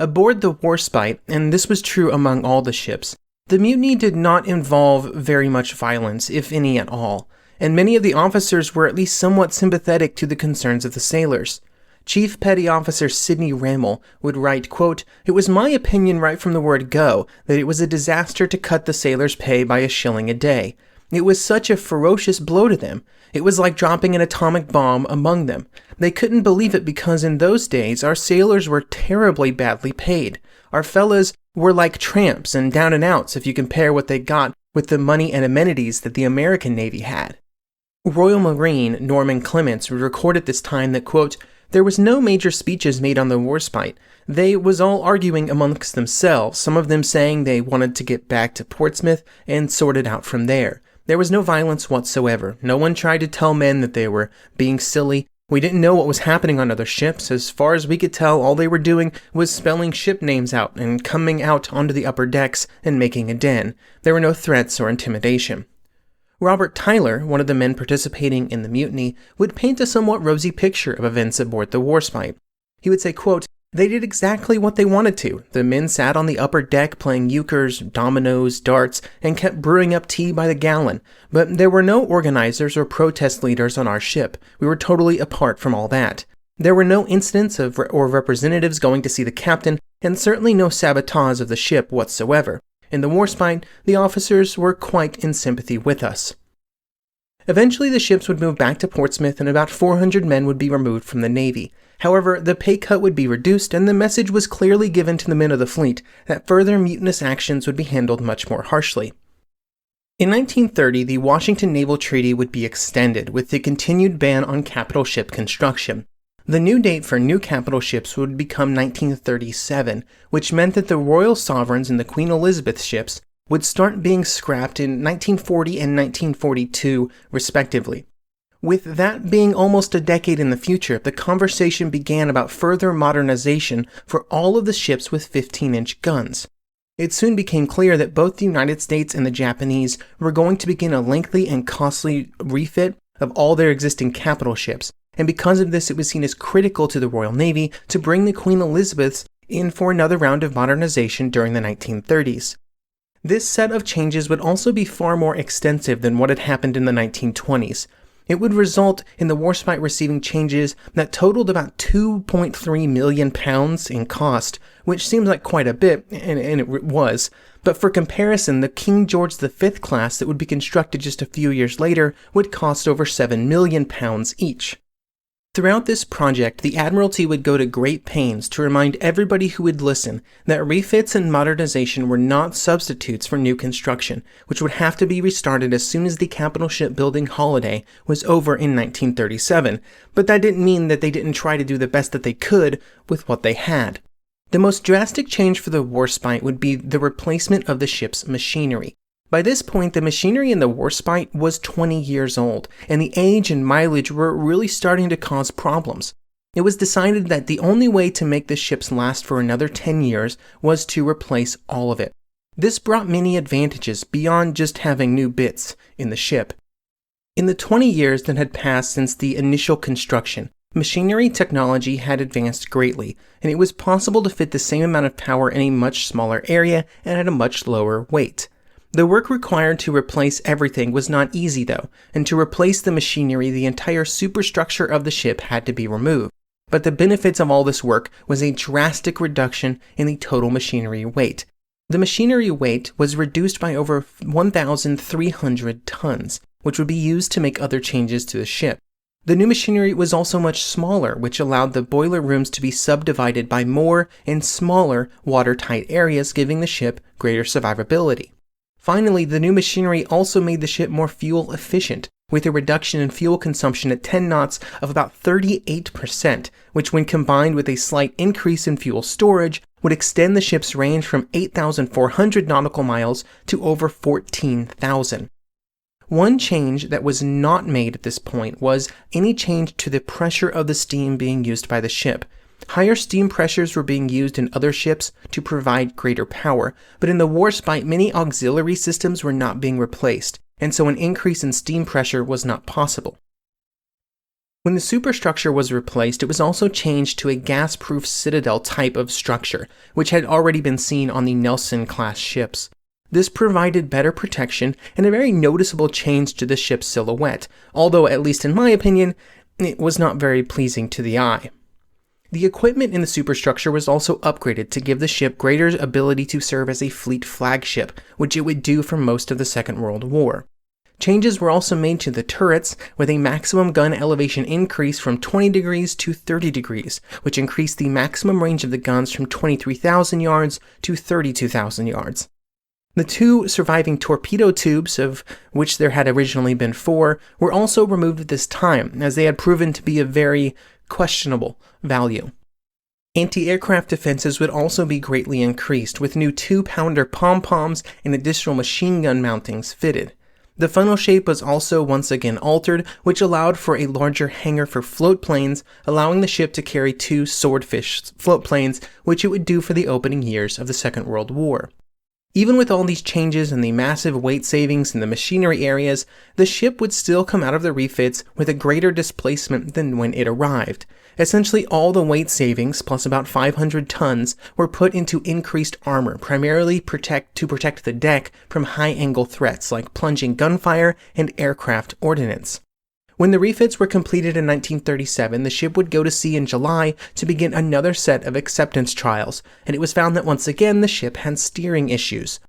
Aboard the Warspite, and this was true among all the ships, the mutiny did not involve very much violence, if any at all, and many of the officers were at least somewhat sympathetic to the concerns of the sailors. Chief Petty Officer Sidney Ramel would write, quote, "It was my opinion right from the word go that it was a disaster to cut the sailors' pay by $1 a day. It was such a ferocious blow to them. It was like dropping an atomic bomb among them. They couldn't believe it because in those days our sailors were terribly badly paid. Our fellows were like tramps and down and outs if you compare what they got with the money and amenities that the American Navy had." Royal Marine Norman Clements would record at this time that, quote, "There was no major speeches made on the Warspite. They was all arguing amongst themselves, some of them saying they wanted to get back to Portsmouth and sort it out from there. There was no violence whatsoever. No one tried to tell men that they were being silly. We didn't know what was happening on other ships. As far as we could tell, all they were doing was spelling ship names out and coming out onto the upper decks and making a den. There were no threats or intimidation." Robert Tyler, one of the men participating in the mutiny, would paint a somewhat rosy picture of events aboard the Warspite. He would say, quote, "They did exactly what they wanted to. The men sat on the upper deck playing euchres, dominoes, darts, and kept brewing up tea by the gallon. But there were no organizers or protest leaders on our ship. We were totally apart from all that. There were no incidents or representatives going to see the captain, and certainly no sabotage of the ship whatsoever. In the Warspite, the officers were quite in sympathy with us." Eventually, the ships would move back to Portsmouth and about 400 men would be removed from the Navy. However, the pay cut would be reduced and the message was clearly given to the men of the fleet that further mutinous actions would be handled much more harshly. In 1930, the Washington Naval Treaty would be extended with the continued ban on capital ship construction. The new date for new capital ships would become 1937, which meant that the Royal Sovereigns and the Queen Elizabeth ships would start being scrapped in 1940 and 1942, respectively. With that being almost a decade in the future, the conversation began about further modernization for all of the ships with 15-inch guns. It soon became clear that both the United States and the Japanese were going to begin a lengthy and costly refit of all their existing capital ships, and because of this it was seen as critical to the Royal Navy to bring the Queen Elizabeths in for another round of modernization during the 1930s. This set of changes would also be far more extensive than what had happened in the 1920s. It would result in the Warspite receiving changes that totaled about £2.3 million in cost, which seems like quite a bit, and it was. But for comparison, the King George V class that would be constructed just a few years later would cost over £7 million each. Throughout this project, the Admiralty would go to great pains to remind everybody who would listen that refits and modernization were not substitutes for new construction, which would have to be restarted as soon as the capital shipbuilding holiday was over in 1937, but that didn't mean that they didn't try to do the best that they could with what they had. The most drastic change for the Warspite would be the replacement of the ship's machinery. By this point, the machinery in the Warspite was 20 years old, and the age and mileage were really starting to cause problems. It was decided that the only way to make the ships last for another 10 years was to replace all of it. This brought many advantages beyond just having new bits in the ship. In the 20 years that had passed since the initial construction, machinery technology had advanced greatly, and it was possible to fit the same amount of power in a much smaller area and at a much lower weight. The work required to replace everything was not easy though, and to replace the machinery, the entire superstructure of the ship had to be removed. But the benefits of all this work was a drastic reduction in the total machinery weight. The machinery weight was reduced by over 1,300 tons, which would be used to make other changes to the ship. The new machinery was also much smaller, which allowed the boiler rooms to be subdivided by more and smaller watertight areas, giving the ship greater survivability. Finally, the new machinery also made the ship more fuel efficient, with a reduction in fuel consumption at 10 knots of about 38%, which when combined with a slight increase in fuel storage, would extend the ship's range from 8,400 nautical miles to over 14,000. One change that was not made at this point was any change to the pressure of the steam being used by the ship. Higher steam pressures were being used in other ships to provide greater power, but in the Warspite many auxiliary systems were not being replaced, and so an increase in steam pressure was not possible. When the superstructure was replaced, it was also changed to a gas-proof citadel type of structure, which had already been seen on the Nelson-class ships. This provided better protection and a very noticeable change to the ship's silhouette, although, at least in my opinion, it was not very pleasing to the eye. The equipment in the superstructure was also upgraded to give the ship greater ability to serve as a fleet flagship, which it would do for most of the Second World War. Changes were also made to the turrets, with a maximum gun elevation increase from 20 degrees to 30 degrees, which increased the maximum range of the guns from 23,000 yards to 32,000 yards. The two surviving torpedo tubes, of which there had originally been 4, were also removed at this time, as they had proven to be of very questionable value. Anti-aircraft defenses would also be greatly increased, with new 2-pounder pom-poms and additional machine gun mountings fitted. The funnel shape was also once again altered, which allowed for a larger hangar for float planes, allowing the ship to carry 2 swordfish float planes, which it would do for the opening years of the Second World War. Even with all these changes and the massive weight savings in the machinery areas, the ship would still come out of the refits with a greater displacement than when it arrived. Essentially, all the weight savings, plus about 500 tons, were put into increased armor, primarily to protect the deck from high-angle threats like plunging gunfire and aircraft ordnance. When the refits were completed in 1937, the ship would go to sea in July to begin another set of acceptance trials, and it was found that once again the ship had steering issues.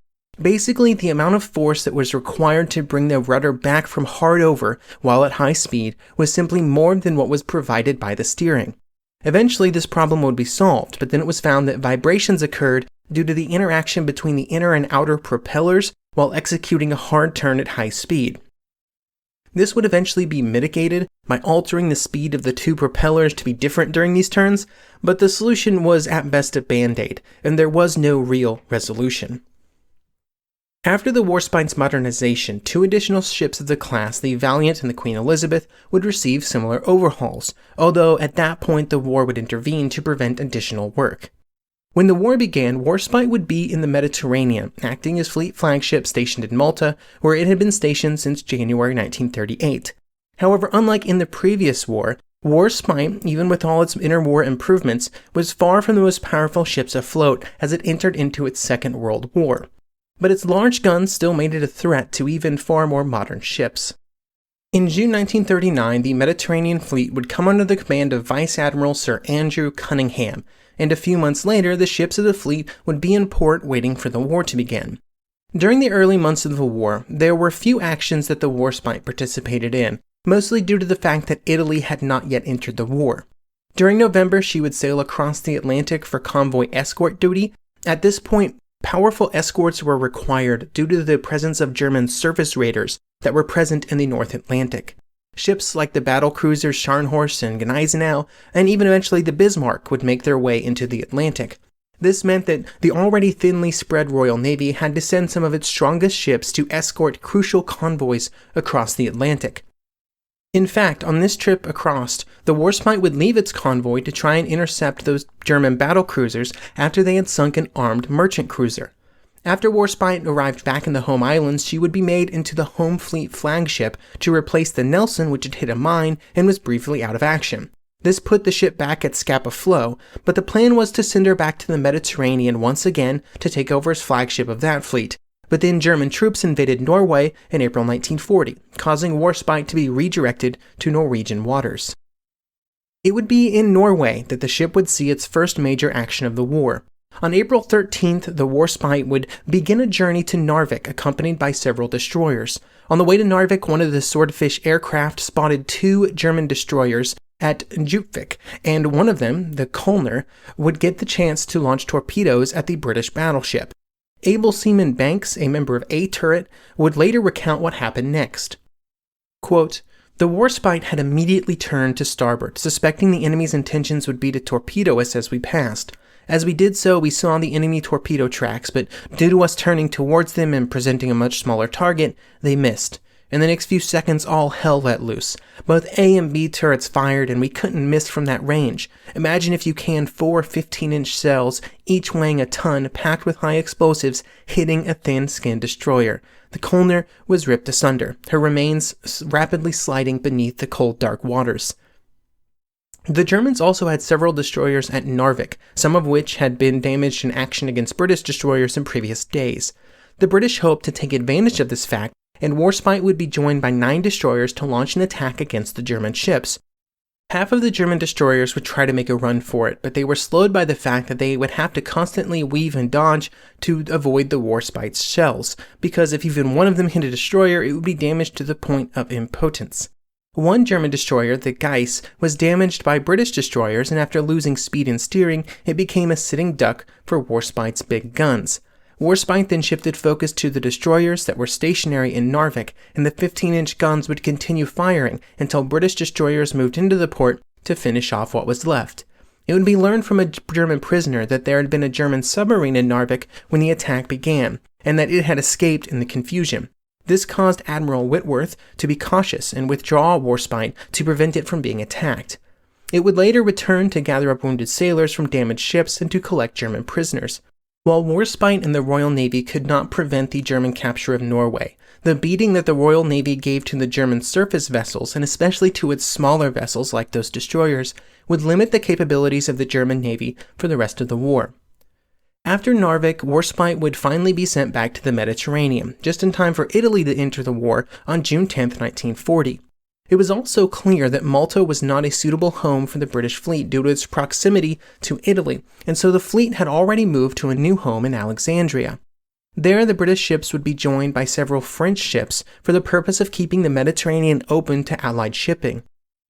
Basically, the amount of force that was required to bring the rudder back from hard over while at high speed was simply more than what was provided by the steering. Eventually, this problem would be solved, but then it was found that vibrations occurred due to the interaction between the inner and outer propellers while executing a hard turn at high speed. This would eventually be mitigated by altering the speed of the 2 propellers to be different during these turns, but the solution was at best a band-aid, and there was no real resolution. After the Warspite's modernization, 2 additional ships of the class, the Valiant and the Queen Elizabeth, would receive similar overhauls, although at that point the war would intervene to prevent additional work. When the war began, Warspite would be in the Mediterranean, acting as fleet flagship stationed in Malta, where it had been stationed since January 1938. However, unlike in the previous war, Warspite, even with all its interwar improvements, was far from the most powerful ships afloat as it entered into its Second World War. But its large guns still made it a threat to even far more modern ships. In June 1939, the Mediterranean fleet would come under the command of Vice Admiral Sir Andrew Cunningham, and a few months later, the ships of the fleet would be in port waiting for the war to begin. During the early months of the war, there were few actions that the Warspite participated in, mostly due to the fact that Italy had not yet entered the war. During November, she would sail across the Atlantic for convoy escort duty. At this point, powerful escorts were required due to the presence of German surface raiders that were present in the North Atlantic. Ships like the battlecruisers Scharnhorst and Gneisenau, and even eventually the Bismarck, would make their way into the Atlantic. This meant that the already thinly spread Royal Navy had to send some of its strongest ships to escort crucial convoys across the Atlantic. In fact, on this trip across, the Warspite would leave its convoy to try and intercept those German battle cruisers after they had sunk an armed merchant cruiser. After Warspite arrived back in the home islands, she would be made into the home fleet flagship to replace the Nelson, which had hit a mine and was briefly out of action. This put the ship back at Scapa Flow, but the plan was to send her back to the Mediterranean once again to take over as flagship of that fleet. But then German troops invaded Norway in April 1940, causing Warspite to be redirected to Norwegian waters. It would be in Norway that the ship would see its first major action of the war. On April 13th, the Warspite would begin a journey to Narvik, accompanied by several destroyers. On the way to Narvik, one of the Swordfish aircraft spotted 2 German destroyers at Jutland, and one of them, the Kölner, would get the chance to launch torpedoes at the British battleship. Able seaman Banks, a member of A Turret, would later recount what happened next. Quote, "The Warspite had immediately turned to starboard, suspecting the enemy's intentions would be to torpedo us as we passed. As we did so, we saw the enemy torpedo tracks, but due to us turning towards them and presenting a much smaller target, they missed. In the next few seconds, all hell let loose. Both A and B turrets fired, and we couldn't miss from that range. Imagine if you can 4 15-inch shells, each weighing a ton, packed with high explosives, hitting a thin-skinned destroyer. The Kölner was ripped asunder, her remains rapidly sliding beneath the cold, dark waters." The Germans also had several destroyers at Narvik, some of which had been damaged in action against British destroyers in previous days. The British hoped to take advantage of this fact, and Warspite would be joined by 9 destroyers to launch an attack against the German ships. Half of the German destroyers would try to make a run for it, but they were slowed by the fact that they would have to constantly weave and dodge to avoid the Warspite's shells, because if even one of them hit a destroyer, it would be damaged to the point of impotence. One German destroyer, the Geiss, was damaged by British destroyers, and after losing speed and steering, it became a sitting duck for Warspite's big guns. Warspite then shifted focus to the destroyers that were stationary in Narvik, and the 15-inch guns would continue firing until British destroyers moved into the port to finish off what was left. It would be learned from a German prisoner that there had been a German submarine in Narvik when the attack began, and that it had escaped in the confusion. This caused Admiral Whitworth to be cautious and withdraw Warspite to prevent it from being attacked. It would later return to gather up wounded sailors from damaged ships and to collect German prisoners. While Warspite and the Royal Navy could not prevent the German capture of Norway, the beating that the Royal Navy gave to the German surface vessels, and especially to its smaller vessels like those destroyers, would limit the capabilities of the German Navy for the rest of the war. After Narvik, Warspite would finally be sent back to the Mediterranean, just in time for Italy to enter the war on June 10, 1940. It was also clear that Malta was not a suitable home for the British fleet due to its proximity to Italy, and so the fleet had already moved to a new home in Alexandria. There, the British ships would be joined by several French ships for the purpose of keeping the Mediterranean open to Allied shipping.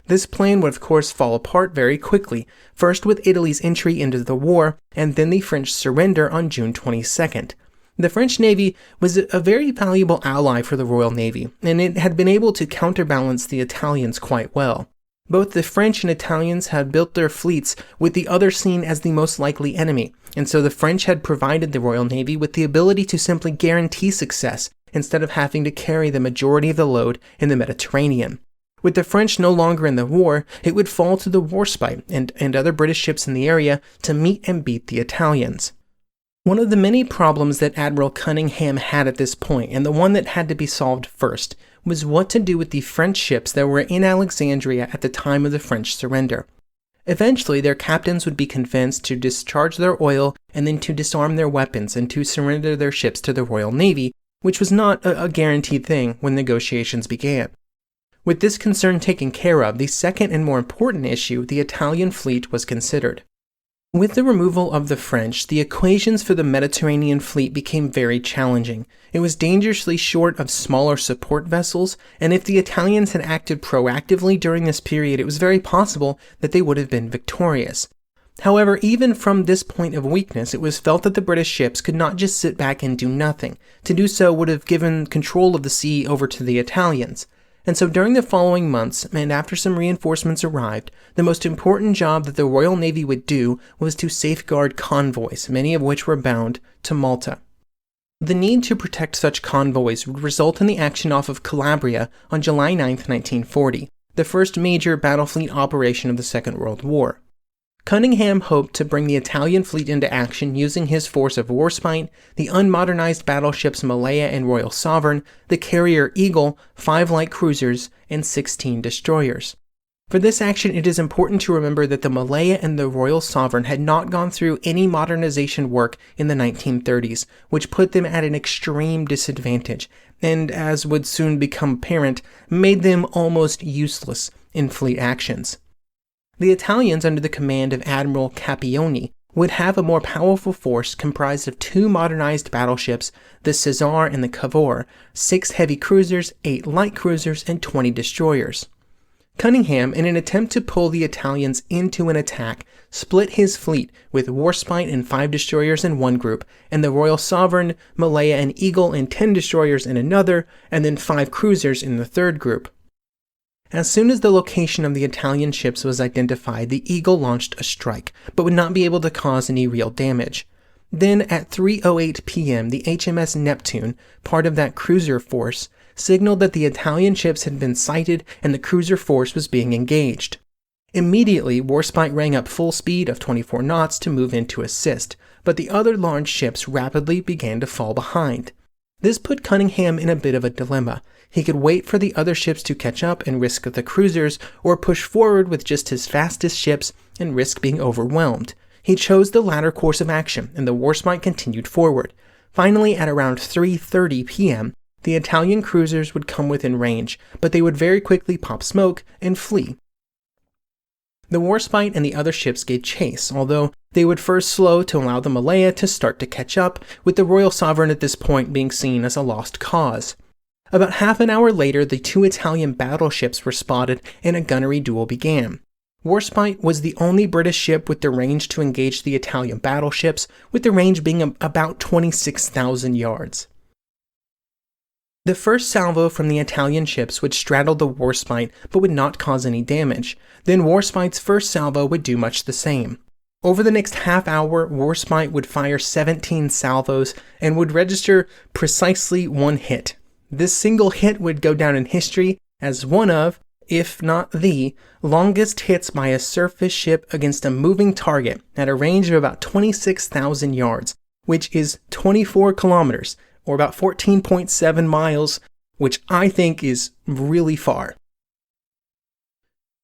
This plan would of course fall apart very quickly, first with Italy's entry into the war, and then the French surrender on June 22nd. The French Navy was a very valuable ally for the Royal Navy, and it had been able to counterbalance the Italians quite well. Both the French and Italians had built their fleets with the other seen as the most likely enemy, and so the French had provided the Royal Navy with the ability to simply guarantee success instead of having to carry the majority of the load in the Mediterranean. With the French no longer in the war, it would fall to the Warspite and other British ships in the area to meet and beat the Italians. One of the many problems that Admiral Cunningham had at this point, and the one that had to be solved first, was what to do with the French ships that were in Alexandria at the time of the French surrender. Eventually, their captains would be convinced to discharge their oil and then to disarm their weapons and to surrender their ships to the Royal Navy, which was not a guaranteed thing when negotiations began. With this concern taken care of, the second and more important issue, the Italian fleet, was considered. With the removal of the French, the equations for the Mediterranean fleet became very challenging. It was dangerously short of smaller support vessels, and if the Italians had acted proactively during this period, it was very possible that they would have been victorious. However, even from this point of weakness, it was felt that the British ships could not just sit back and do nothing. To do so would have given control of the sea over to the Italians. And so during the following months, and after some reinforcements arrived, the most important job that the Royal Navy would do was to safeguard convoys, many of which were bound to Malta. The need to protect such convoys would result in the action off of Calabria on July 9, 1940, the first major battle fleet operation of the Second World War. Cunningham hoped to bring the Italian fleet into action using his force of Warspite, the unmodernized battleships Malaya and Royal Sovereign, the carrier Eagle, 5 light cruisers, and 16 destroyers. For this action, it is important to remember that the Malaya and the Royal Sovereign had not gone through any modernization work in the 1930s, which put them at an extreme disadvantage, and, as would soon become apparent, made them almost useless in fleet actions. The Italians, under the command of Admiral Capioni, would have a more powerful force comprised of 2 modernized battleships, the Cesar and the Cavour, 6 heavy cruisers, 8 light cruisers, and 20 destroyers. Cunningham, in an attempt to pull the Italians into an attack, split his fleet with Warspite and 5 destroyers in one group, and the Royal Sovereign, Malaya, and Eagle and 10 destroyers in another, and then 5 cruisers in the third group. As soon as the location of the Italian ships was identified, the Eagle launched a strike, but would not be able to cause any real damage. Then, at 3:08 p.m., the HMS Neptune, part of that cruiser force, signaled that the Italian ships had been sighted and the cruiser force was being engaged. Immediately, Warspite rang up full speed of 24 knots to move in to assist, but the other large ships rapidly began to fall behind. This put Cunningham in a bit of a dilemma. He could wait for the other ships to catch up and risk the cruisers, or push forward with just his fastest ships and risk being overwhelmed. He chose the latter course of action, and the Warspite continued forward. Finally, at around 3:30 p.m., the Italian cruisers would come within range, but they would very quickly pop smoke and flee. The Warspite and the other ships gave chase, although they would first slow to allow the Malaya to start to catch up, with the Royal Sovereign at this point being seen as a lost cause. About half an hour later, the 2 Italian battleships were spotted and a gunnery duel began. Warspite was the only British ship with the range to engage the Italian battleships, with the range being about 26,000 yards. The first salvo from the Italian ships would straddle the Warspite but would not cause any damage. Then Warspite's first salvo would do much the same. Over the next half hour, Warspite would fire 17 salvos and would register precisely 1 hit. This single hit would go down in history as one of, if not the, longest hits by a surface ship against a moving target at a range of about 26,000 yards, which is 24 kilometers, or about 14.7 miles, which I think is really far.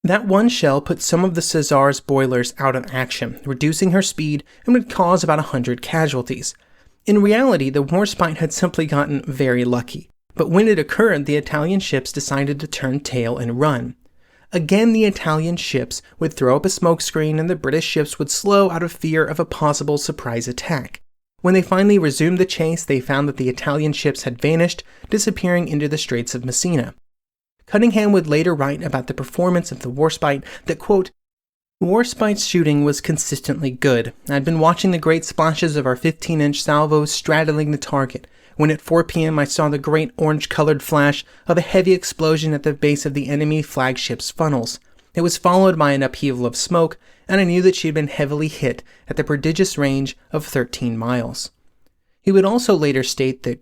That one shell put some of the Cesar's boilers out of action, reducing her speed and would cause about 100 casualties. In reality, the Warspite had simply gotten very lucky, but when it occurred, the Italian ships decided to turn tail and run. Again, the Italian ships would throw up a smokescreen and the British ships would slow out of fear of a possible surprise attack. When they finally resumed the chase, they found that the Italian ships had vanished, disappearing into the Straits of Messina. Cunningham would later write about the performance of the Warspite that, quote, "Warspite's shooting was consistently good. I'd been watching the great splashes of our 15-inch salvos straddling the target, when at 4 p.m. I saw the great orange-colored flash of a heavy explosion at the base of the enemy flagship's funnels. It was followed by an upheaval of smoke, and I knew that she had been heavily hit at the prodigious range of 13 miles. He would also later state that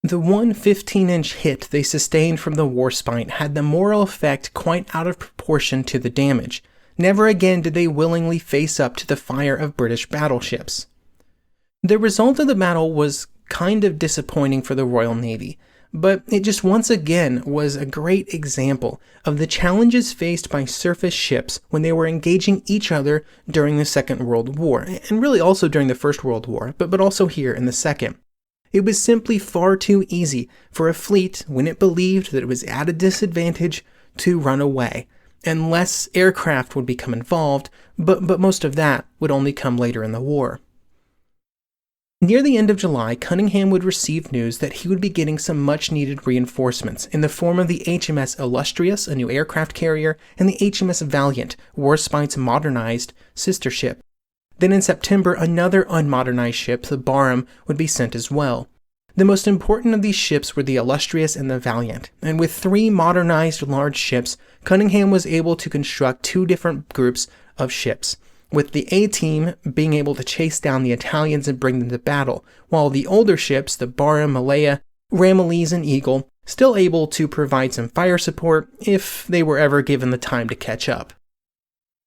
the one 15-inch hit they sustained from the Warspite had the moral effect quite out of proportion to the damage. Never again did they willingly face up to the fire of British battleships. The result of the battle was kind of disappointing for the Royal Navy, but it just once again was a great example of the challenges faced by surface ships when they were engaging each other during the Second World War, and really also during the First World War, but also here in the Second. It was simply far too easy for a fleet, when it believed that it was at a disadvantage, to run away, and less aircraft would become involved, but most of that would only come later in the war. Near the end of July, Cunningham would receive news that he would be getting some much-needed reinforcements in the form of the HMS Illustrious, a new aircraft carrier, and the HMS Valiant, Warspite's modernized sister ship. Then in September, another unmodernized ship, the Barham, would be sent as well. The most important of these ships were the Illustrious and the Valiant, and with 3 modernized large ships, Cunningham was able to construct 2 different groups of ships, with the A-team being able to chase down the Italians and bring them to battle, while the older ships, the Barham, Malaya, Ramillies, and Eagle, still able to provide some fire support if they were ever given the time to catch up.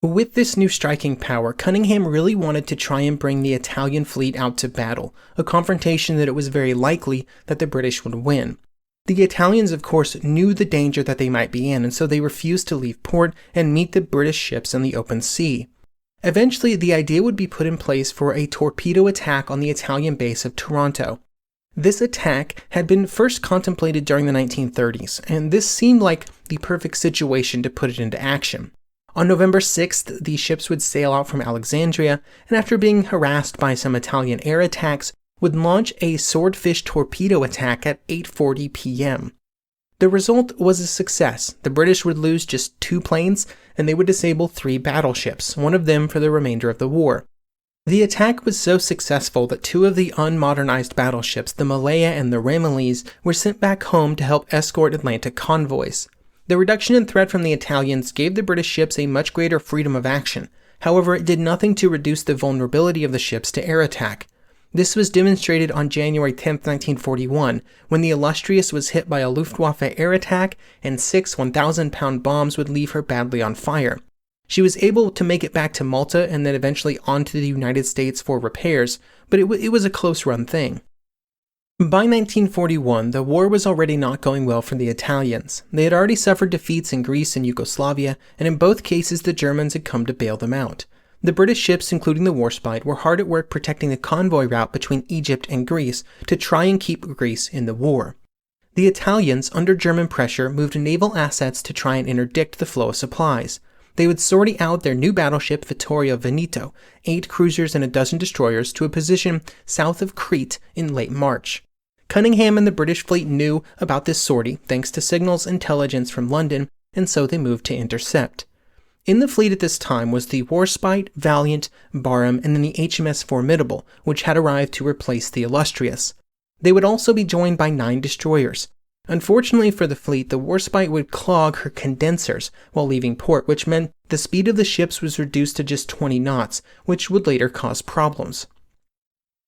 With this new striking power, Cunningham really wanted to try and bring the Italian fleet out to battle, a confrontation that it was very likely that the British would win. The Italians, of course, knew the danger that they might be in, and so they refused to leave port and meet the British ships in the open sea. Eventually, the idea would be put in place for a torpedo attack on the Italian base of Taranto. This attack had been first contemplated during the 1930s, and this seemed like the perfect situation to put it into action. On November 6th, the ships would sail out from Alexandria, and after being harassed by some Italian air attacks, would launch a swordfish torpedo attack at 8:40 p.m. The result was a success. The British would lose just 2 planes, and they would disable 3 battleships, one of them for the remainder of the war. The attack was so successful that 2 of the unmodernized battleships, the Malaya and the Ramillies, were sent back home to help escort Atlantic convoys. The reduction in threat from the Italians gave the British ships a much greater freedom of action. However, it did nothing to reduce the vulnerability of the ships to air attack. This was demonstrated on January 10, 1941, when the Illustrious was hit by a Luftwaffe air attack and 6 1,000-pound bombs would leave her badly on fire. She was able to make it back to Malta and then eventually onto the United States for repairs, but it was a close-run thing. By 1941, the war was already not going well for the Italians. They had already suffered defeats in Greece and Yugoslavia, and in both cases the Germans had come to bail them out. The British ships, including the Warspite, were hard at work protecting the convoy route between Egypt and Greece to try and keep Greece in the war. The Italians, under German pressure, moved naval assets to try and interdict the flow of supplies. They would sortie out their new battleship Vittorio Veneto, 8 cruisers and a dozen destroyers, to a position south of Crete in late March. Cunningham and the British fleet knew about this sortie thanks to signals intelligence from London, and so they moved to intercept. In the fleet at this time was the Warspite, Valiant, Barham, and then the HMS Formidable, which had arrived to replace the Illustrious. They would also be joined by 9 destroyers. Unfortunately for the fleet, the Warspite would clog her condensers while leaving port, which meant the speed of the ships was reduced to just 20 knots, which would later cause problems.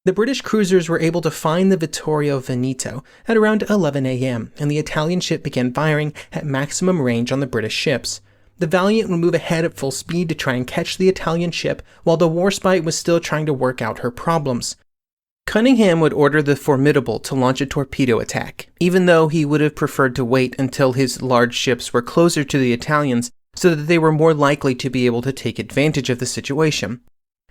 The British cruisers were able to find the Vittorio Veneto at around 11 a.m., and the Italian ship began firing at maximum range on the British ships. The Valiant would move ahead at full speed to try and catch the Italian ship, while the Warspite was still trying to work out her problems. Cunningham would order the Formidable to launch a torpedo attack, even though he would have preferred to wait until his large ships were closer to the Italians so that they were more likely to be able to take advantage of the situation.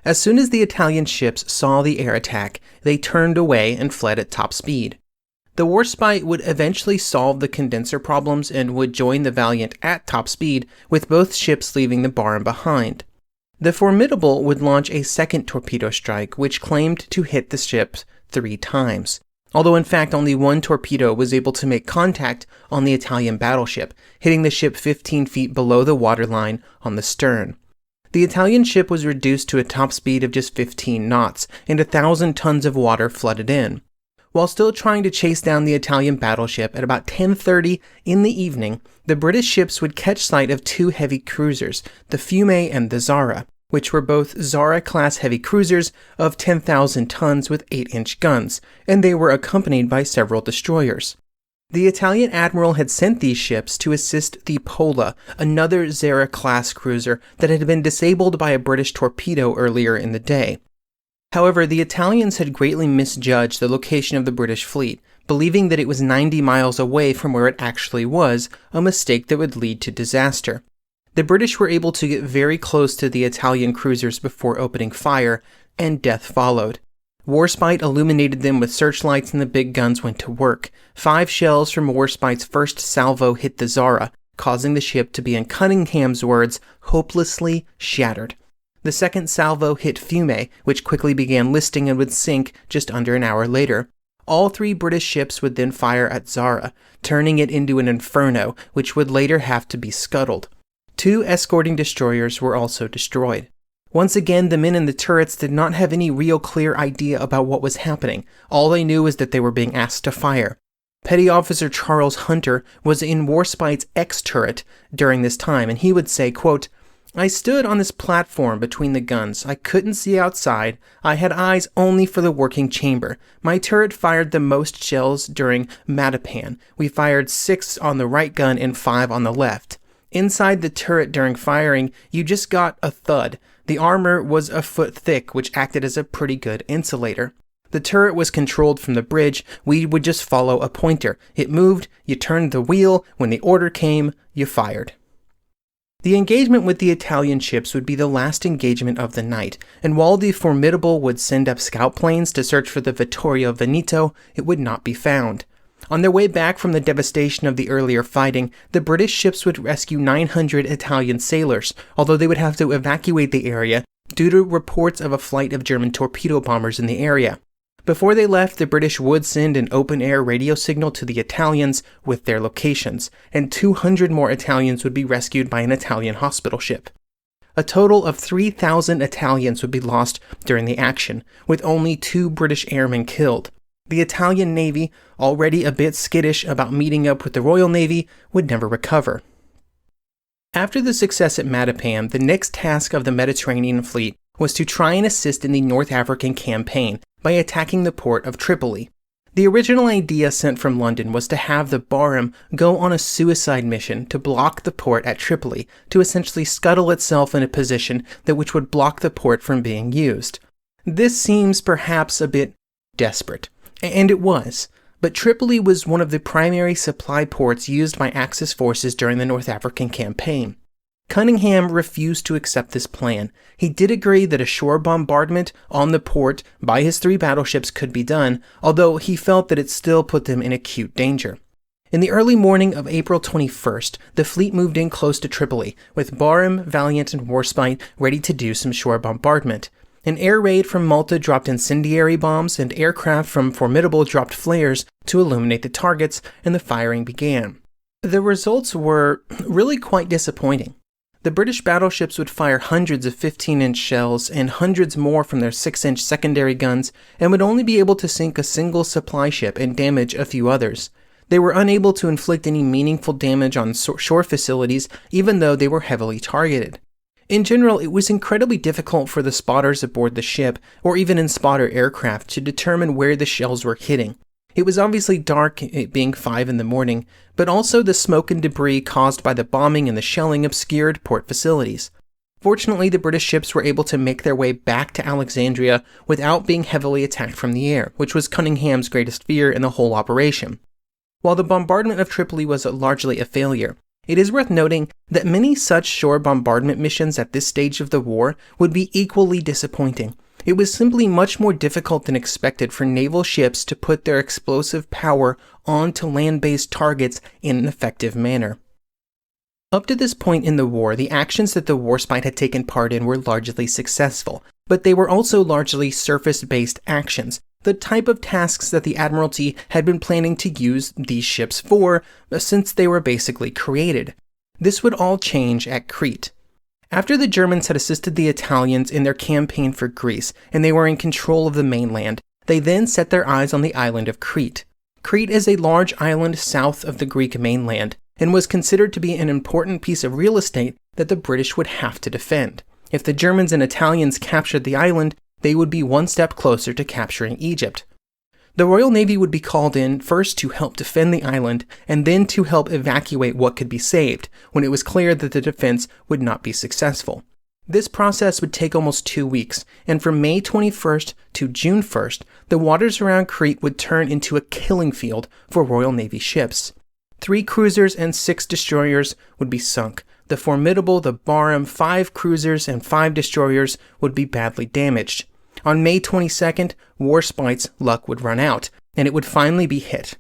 As soon as the Italian ships saw the air attack, they turned away and fled at top speed. The Warspite would eventually solve the condenser problems and would join the Valiant at top speed, with both ships leaving the Barham behind. The Formidable would launch a second torpedo strike, which claimed to hit the ships 3 times, although in fact only 1 torpedo was able to make contact on the Italian battleship, hitting the ship 15 feet below the waterline on the stern. The Italian ship was reduced to a top speed of just 15 knots, and 1,000 tons of water flooded in. While still trying to chase down the Italian battleship, at about 10:30 in the evening, the British ships would catch sight of 2 heavy cruisers, the Fiume and the Zara, which were both Zara-class heavy cruisers of 10,000 tons with 8-inch guns, and they were accompanied by several destroyers. The Italian admiral had sent these ships to assist the Pola, another Zara-class cruiser that had been disabled by a British torpedo earlier in the day. However, the Italians had greatly misjudged the location of the British fleet, believing that it was 90 miles away from where it actually was, a mistake that would lead to disaster. The British were able to get very close to the Italian cruisers before opening fire, and death followed. Warspite illuminated them with searchlights and the big guns went to work. 5 shells from Warspite's first salvo hit the Zara, causing the ship to be, in Cunningham's words, hopelessly shattered. The second salvo hit Fiume, which quickly began listing and would sink just under an hour later. All 3 British ships would then fire at Zara, turning it into an inferno, which would later have to be scuttled. 2 escorting destroyers were also destroyed. Once again, the men in the turrets did not have any real clear idea about what was happening. All they knew was that they were being asked to fire. Petty Officer Charles Hunter was in Warspite's X turret during this time, and he would say, quote, "I stood on this platform between the guns. I couldn't see outside. I had eyes only for the working chamber. My turret fired the most shells during Matapan. We fired 6 on the right gun and 5 on the left. Inside the turret during firing, you just got a thud. The armor was a foot thick, which acted as a pretty good insulator. The turret was controlled from the bridge. We would just follow a pointer. It moved, you turned the wheel. When the order came, you fired." The engagement with the Italian ships would be the last engagement of the night, and while the Formidable would send up scout planes to search for the Vittorio Veneto, it would not be found. On their way back from the devastation of the earlier fighting, the British ships would rescue 900 Italian sailors, although they would have to evacuate the area due to reports of a flight of German torpedo bombers in the area. Before they left, the British would send an open-air radio signal to the Italians with their locations, and 200 more Italians would be rescued by an Italian hospital ship. A total of 3,000 Italians would be lost during the action, with only 2 British airmen killed. The Italian Navy, already a bit skittish about meeting up with the Royal Navy, would never recover. After the success at Matapan, the next task of the Mediterranean fleet was to try and assist in the North African campaign by attacking the port of Tripoli. The original idea sent from London was to have the Barham go on a suicide mission to block the port at Tripoli, to essentially scuttle itself in a position which would block the port from being used. This seems perhaps a bit desperate, and it was, but Tripoli was one of the primary supply ports used by Axis forces during the North African campaign. Cunningham refused to accept this plan. He did agree that a shore bombardment on the port by his 3 battleships could be done, although he felt that it still put them in acute danger. In the early morning of April 21st, the fleet moved in close to Tripoli, with Barham, Valiant, and Warspite ready to do some shore bombardment. An air raid from Malta dropped incendiary bombs, and aircraft from Formidable dropped flares to illuminate the targets, and the firing began. The results were really quite disappointing. The British battleships would fire hundreds of 15-inch shells and hundreds more from their 6-inch secondary guns, and would only be able to sink a single supply ship and damage a few others. They were unable to inflict any meaningful damage on shore facilities, even though they were heavily targeted. In general, it was incredibly difficult for the spotters aboard the ship, or even in spotter aircraft, to determine where the shells were hitting. It was obviously dark, it being 5 in the morning, but also the smoke and debris caused by the bombing and the shelling obscured port facilities. Fortunately, the British ships were able to make their way back to Alexandria without being heavily attacked from the air, which was Cunningham's greatest fear in the whole operation. While the bombardment of Tripoli was largely a failure, it is worth noting that many such shore bombardment missions at this stage of the war would be equally disappointing. It was simply much more difficult than expected for naval ships to put their explosive power onto land-based targets in an effective manner. Up to this point in the war, the actions that the Warspite had taken part in were largely successful, but they were also largely surface-based actions, the type of tasks that the Admiralty had been planning to use these ships for since they were basically created. This would all change at Crete. After the Germans had assisted the Italians in their campaign for Greece, and they were in control of the mainland, they then set their eyes on the island of Crete. Crete is a large island south of the Greek mainland, and was considered to be an important piece of real estate that the British would have to defend. If the Germans and Italians captured the island, they would be one step closer to capturing Egypt. The Royal Navy would be called in first to help defend the island, and then to help evacuate what could be saved, when it was clear that the defense would not be successful. This process would take almost 2 weeks, and from May 21st to June 1st, the waters around Crete would turn into a killing field for Royal Navy ships. 3 cruisers and 6 destroyers would be sunk. The Formidable, the Barham, 5 cruisers and 5 destroyers would be badly damaged. On May 22nd, Warspite's luck would run out, and it would finally be hit.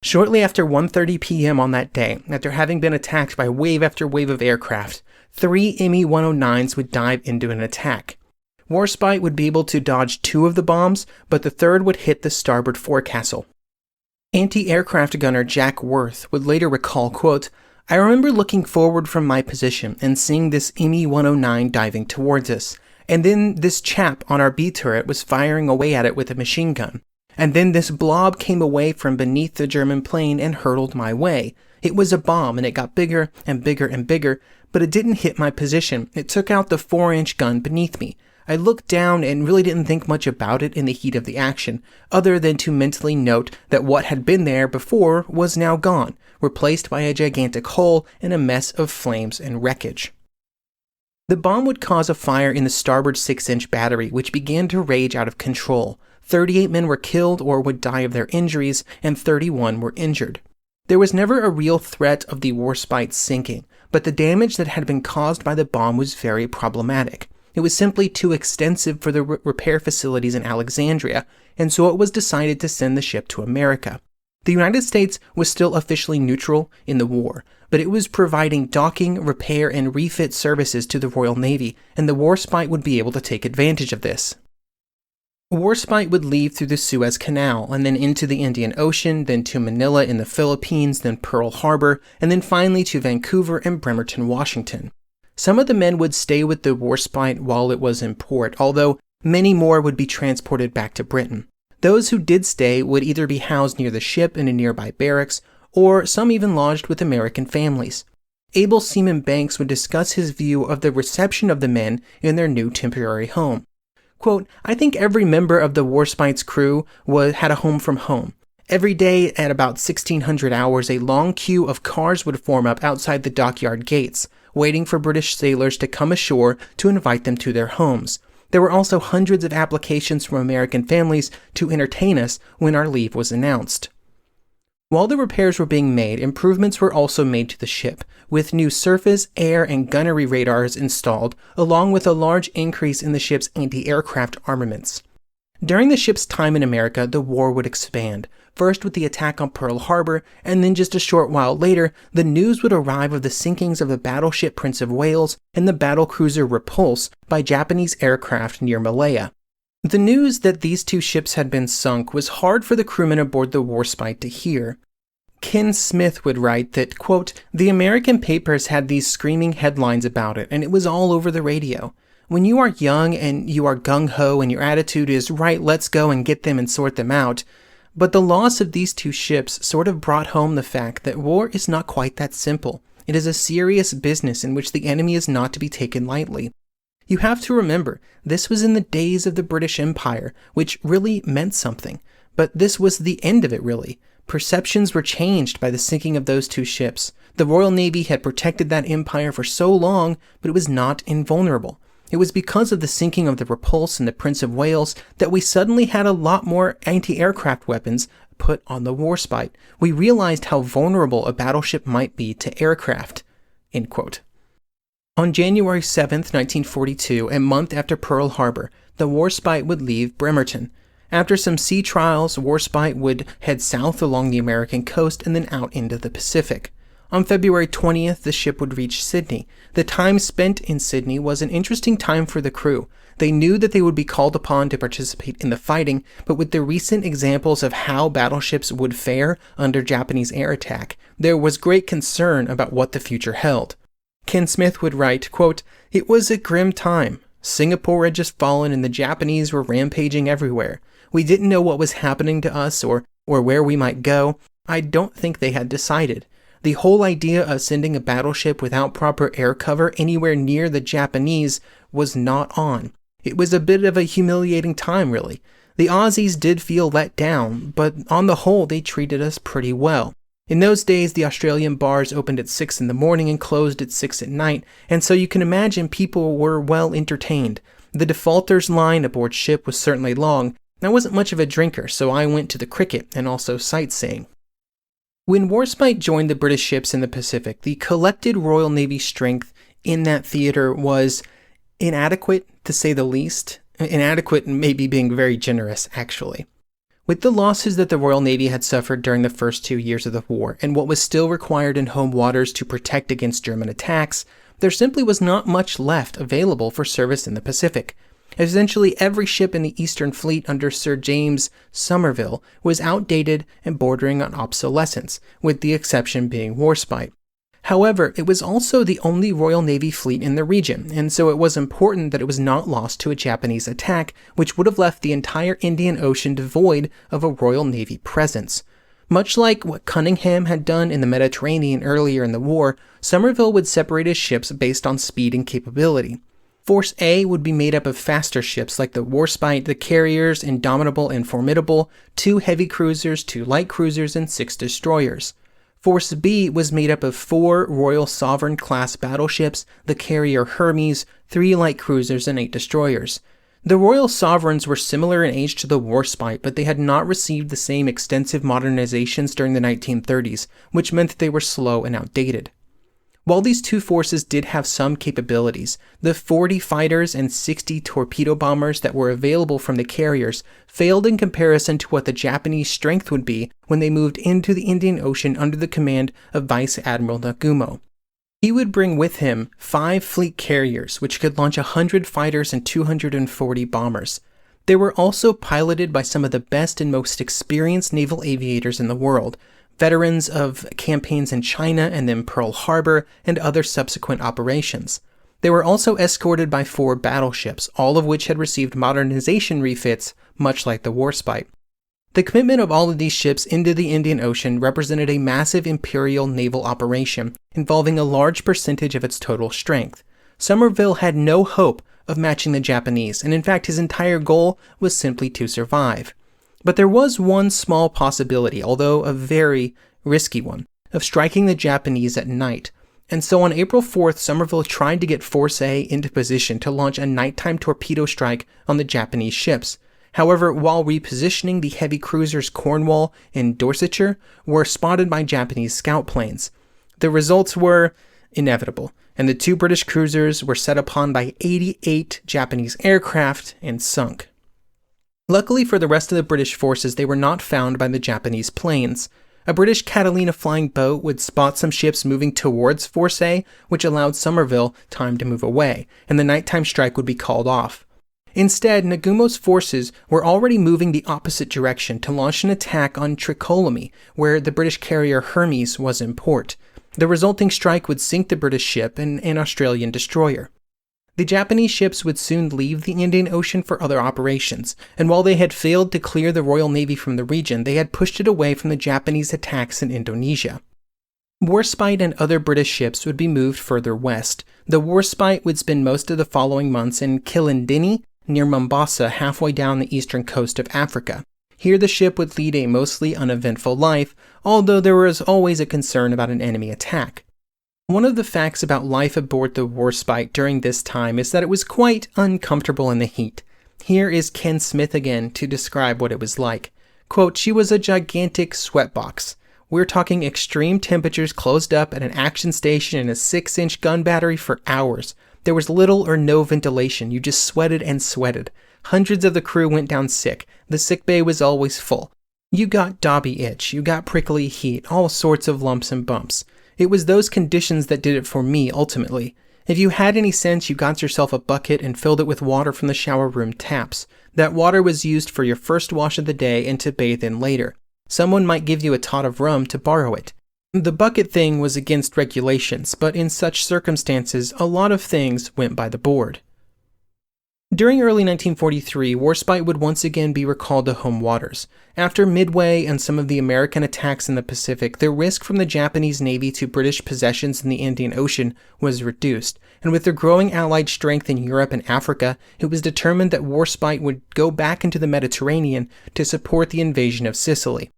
Shortly after 1:30 p.m. on that day, after having been attacked by wave after wave of aircraft, 3 Me-109s would dive into an attack. Warspite would be able to dodge 2 of the bombs, but the third would hit the starboard forecastle. Anti-aircraft gunner Jack Worth would later recall, quote, "I remember looking forward from my position and seeing this Me-109 diving towards us. And then this chap on our B turret was firing away at it with a machine gun. And then this blob came away from beneath the German plane and hurtled my way. It was a bomb, and it got bigger and bigger and bigger, but it didn't hit my position. It took out the 4-inch gun beneath me. I looked down and really didn't think much about it in the heat of the action, other than to mentally note that what had been there before was now gone, replaced by a gigantic hole and a mess of flames and wreckage. The bomb would cause a fire in the starboard 6-inch battery, which began to rage out of control. 38 men were killed or would die of their injuries, and 31 were injured. There was never a real threat of the Warspite sinking, but the damage that had been caused by the bomb was very problematic. It was simply too extensive for the repair facilities in Alexandria, and so it was decided to send the ship to America. The United States was still officially neutral in the war, but it was providing docking, repair, and refit services to the Royal Navy, and the Warspite would be able to take advantage of this. Warspite would leave through the Suez Canal, and then into the Indian Ocean, then to Manila in the Philippines, then Pearl Harbor, and then finally to Vancouver and Bremerton, Washington. Some of the men would stay with the Warspite while it was in port, although many more would be transported back to Britain. Those who did stay would either be housed near the ship in a nearby barracks, or some even lodged with American families. Able Seaman Banks would discuss his view of the reception of the men in their new temporary home. Quote, "I think every member of the Warspite's crew had a home from home. Every day at about 1600 hours, a long queue of cars would form up outside the dockyard gates, waiting for British sailors to come ashore to invite them to their homes. There were also hundreds of applications from American families to entertain us when our leave was announced." While the repairs were being made, improvements were also made to the ship, with new surface, air, and gunnery radars installed, along with a large increase in the ship's anti-aircraft armaments. During the ship's time in America, the war would expand, first with the attack on Pearl Harbor, and then just a short while later, the news would arrive of the sinkings of the battleship Prince of Wales and the battlecruiser Repulse by Japanese aircraft near Malaya. The news that these two ships had been sunk was hard for the crewmen aboard the Warspite to hear. Ken Smith would write that, quote, "The American papers had these screaming headlines about it, and it was all over the radio. When you are young and you are gung-ho and your attitude is, right, let's go and get them and sort them out. But the loss of these two ships sort of brought home the fact that war is not quite that simple. It is a serious business in which the enemy is not to be taken lightly. You have to remember, this was in the days of the British Empire, which really meant something. But this was the end of it, really. Perceptions were changed by the sinking of those two ships. The Royal Navy had protected that empire for so long, but it was not invulnerable. It was because of the sinking of the Repulse and the Prince of Wales that we suddenly had a lot more anti-aircraft weapons put on the Warspite. We realized how vulnerable a battleship might be to aircraft." End quote. On January 7th, 1942, a month after Pearl Harbor, the Warspite would leave Bremerton. After some sea trials, Warspite would head south along the American coast and then out into the Pacific. On February 20th, the ship would reach Sydney. The time spent in Sydney was an interesting time for the crew. They knew that they would be called upon to participate in the fighting, but with the recent examples of how battleships would fare under Japanese air attack, there was great concern about what the future held. Ken Smith would write, quote, "It was a grim time. Singapore had just fallen and the Japanese were rampaging everywhere. We didn't know what was happening to us or where we might go. I don't think they had decided. The whole idea of sending a battleship without proper air cover anywhere near the Japanese was not on. It was a bit of a humiliating time, really. The Aussies did feel let down, but on the whole they treated us pretty well. In those days, the Australian bars opened at 6 in the morning and closed at 6 at night, and so you can imagine people were well entertained. The defaulters line aboard ship was certainly long. I wasn't much of a drinker, so I went to the cricket and also sightseeing." When Warspite joined the British ships in the Pacific, the collected Royal Navy strength in that theater was inadequate, to say the least. Inadequate maybe being very generous, actually. With the losses that the Royal Navy had suffered during the first 2 years of the war, and what was still required in home waters to protect against German attacks, there simply was not much left available for service in the Pacific. Essentially, every ship in the Eastern Fleet under Sir James Somerville was outdated and bordering on obsolescence, with the exception being Warspite. However, it was also the only Royal Navy fleet in the region, and so it was important that it was not lost to a Japanese attack, which would have left the entire Indian Ocean devoid of a Royal Navy presence. Much like what Cunningham had done in the Mediterranean earlier in the war, Somerville would separate his ships based on speed and capability. Force A would be made up of faster ships like the Warspite, the carriers, Indomitable and Formidable, 2 heavy cruisers, 2 light cruisers, and 6 destroyers. Force B was made up of 4 Royal Sovereign-class battleships, the carrier Hermes, 3 light cruisers, and 8 destroyers. The Royal Sovereigns were similar in age to the Warspite, but they had not received the same extensive modernizations during the 1930s, which meant that they were slow and outdated. While these 2 forces did have some capabilities, the 40 fighters and 60 torpedo bombers that were available from the carriers failed in comparison to what the Japanese strength would be when they moved into the Indian Ocean under the command of Vice Admiral Nagumo. He would bring with him 5 fleet carriers, which could launch 100 fighters and 240 bombers. They were also piloted by some of the best and most experienced naval aviators in the world, veterans of campaigns in China and then Pearl Harbor and other subsequent operations. They were also escorted by 4 battleships, all of which had received modernization refits, much like the Warspite. The commitment of all of these ships into the Indian Ocean represented a massive imperial naval operation, involving a large percentage of its total strength. Somerville had no hope of matching the Japanese, and in fact his entire goal was simply to survive. But there was one small possibility, although a very risky one, of striking the Japanese at night. And so on April 4th, Somerville tried to get Force A into position to launch a nighttime torpedo strike on the Japanese ships. However, while repositioning, the heavy cruisers Cornwall and Dorsetshire were spotted by Japanese scout planes. The results were inevitable, and the 2 British cruisers were set upon by 88 Japanese aircraft and sunk. Luckily for the rest of the British forces, they were not found by the Japanese planes. A British Catalina flying boat would spot some ships moving towards Force A, which allowed Somerville time to move away, and the nighttime strike would be called off. Instead, Nagumo's forces were already moving the opposite direction to launch an attack on Tricholomy, where the British carrier Hermes was in port. The resulting strike would sink the British ship and an Australian destroyer. The Japanese ships would soon leave the Indian Ocean for other operations, and while they had failed to clear the Royal Navy from the region, they had pushed it away from the Japanese attacks in Indonesia. Warspite and other British ships would be moved further west. The Warspite would spend most of the following months in Kilindini, near Mombasa, halfway down the eastern coast of Africa. Here the ship would lead a mostly uneventful life, although there was always a concern about an enemy attack. One of the facts about life aboard the Warspite during this time is that it was quite uncomfortable in the heat. Here is Ken Smith again to describe what it was like. Quote, "She was a gigantic sweatbox. We're talking extreme temperatures closed up at an action station in a 6-inch gun battery for hours. There was little or no ventilation. You just sweated and sweated. Hundreds of the crew went down sick. The sick bay was always full. You got Dobby itch. You got prickly heat. All sorts of lumps and bumps. It was those conditions that did it for me, ultimately. If you had any sense, you got yourself a bucket and filled it with water from the shower room taps. That water was used for your first wash of the day and to bathe in later. Someone might give you a tot of rum to borrow it. The bucket thing was against regulations, but in such circumstances, a lot of things went by the board." During early 1943, Warspite would once again be recalled to home waters. After Midway and some of the American attacks in the Pacific, the risk from the Japanese Navy to British possessions in the Indian Ocean was reduced, and with their growing Allied strength in Europe and Africa, it was determined that Warspite would go back into the Mediterranean to support the invasion of Sicily.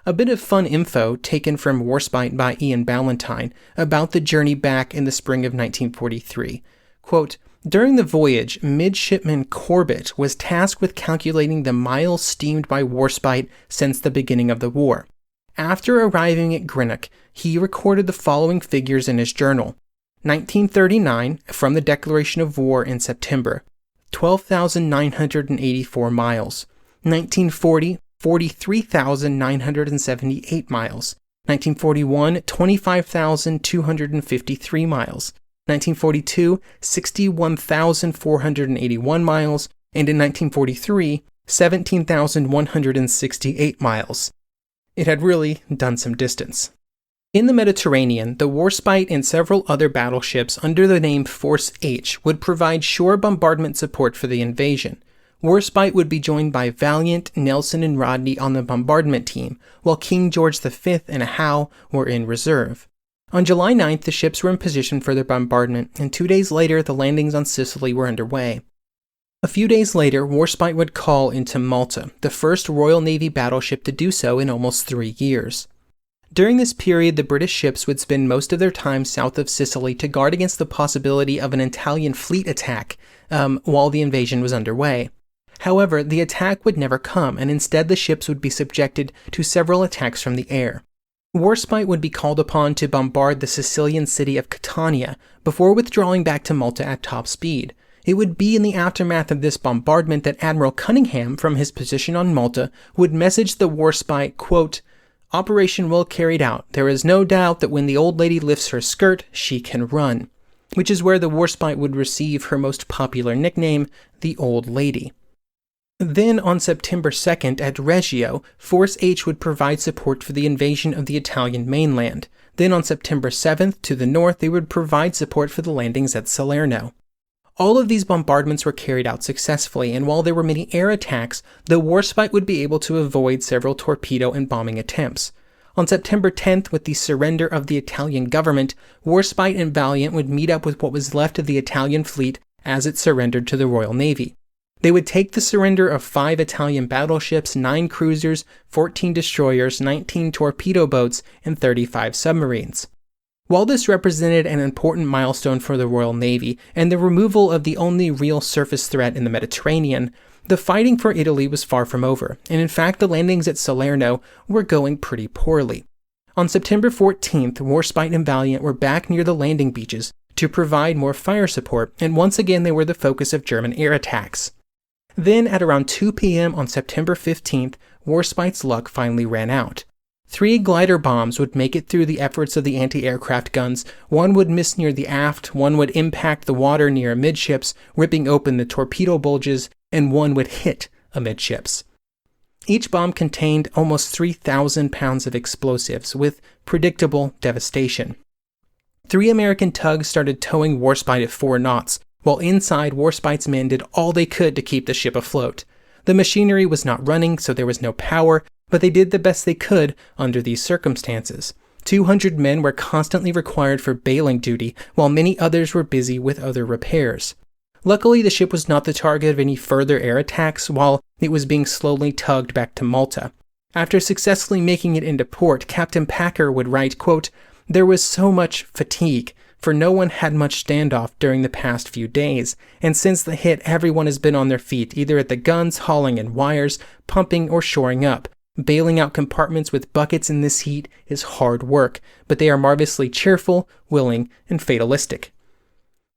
A bit of fun info taken from Warspite by Ian Ballantyne about the journey back in the spring of 1943. Quote, "During the voyage, Midshipman Corbett was tasked with calculating the miles steamed by Warspite since the beginning of the war. After arriving at Greenock, he recorded the following figures in his journal. 1939, from the declaration of war in September, 12,984 miles. 1940, 43,978 miles. 1941, 25,253 miles. 1942, 61,481 miles, and in 1943, 17,168 miles. It had really done some distance. In the Mediterranean, the Warspite and several other battleships under the name Force H would provide shore bombardment support for the invasion. Warspite would be joined by Valiant, Nelson, and Rodney on the bombardment team, while King George V and Howe were in reserve. On July 9th, the ships were in position for their bombardment, and 2 days later, the landings on Sicily were underway. A few days later, Warspite would call into Malta, the first Royal Navy battleship to do so in almost 3 years. During this period, the British ships would spend most of their time south of Sicily to guard against the possibility of an Italian fleet attack while the invasion was underway. However, the attack would never come, and instead the ships would be subjected to several attacks from the air. Warspite would be called upon to bombard the Sicilian city of Catania before withdrawing back to Malta at top speed. It would be in the aftermath of this bombardment that Admiral Cunningham, from his position on Malta, would message the Warspite, quote, "Operation well carried out. There is no doubt that when the old lady lifts her skirt, she can run," which is where the Warspite would receive her most popular nickname, the Old Lady. Then on September 2nd at Reggio, Force H would provide support for the invasion of the Italian mainland. Then on September 7th to the north, they would provide support for the landings at Salerno. All of these bombardments were carried out successfully, and while there were many air attacks, the Warspite would be able to avoid several torpedo and bombing attempts. On September 10th, with the surrender of the Italian government, Warspite and Valiant would meet up with what was left of the Italian fleet as it surrendered to the Royal Navy. They would take the surrender of 5 Italian battleships, 9 cruisers, 14 destroyers, 19 torpedo boats, and 35 submarines. While this represented an important milestone for the Royal Navy and the removal of the only real surface threat in the Mediterranean, the fighting for Italy was far from over, and in fact the landings at Salerno were going pretty poorly. On September 14th, Warspite and Valiant were back near the landing beaches to provide more fire support, and once again they were the focus of German air attacks. Then at around 2 p.m. on September 15th, Warspite's luck finally ran out. 3 glider bombs would make it through the efforts of the anti-aircraft guns. One would miss near the aft, one would impact the water near amidships, ripping open the torpedo bulges, and one would hit amidships. Each bomb contained almost 3,000 pounds of explosives, with predictable devastation. 3 American tugs started towing Warspite at 4 knots, while inside Warspite's men did all they could to keep the ship afloat. The machinery was not running, so there was no power, but they did the best they could under these circumstances. 200 men were constantly required for bailing duty, while many others were busy with other repairs. Luckily, the ship was not the target of any further air attacks while it was being slowly tugged back to Malta. After successfully making it into port, Captain Packer would write, quote, "There was so much fatigue, for no one had much standoff during the past few days, and since the hit everyone has been on their feet, either at the guns, hauling in wires, pumping, or shoring up. Bailing out compartments with buckets in this heat is hard work, but they are marvelously cheerful, willing, and fatalistic."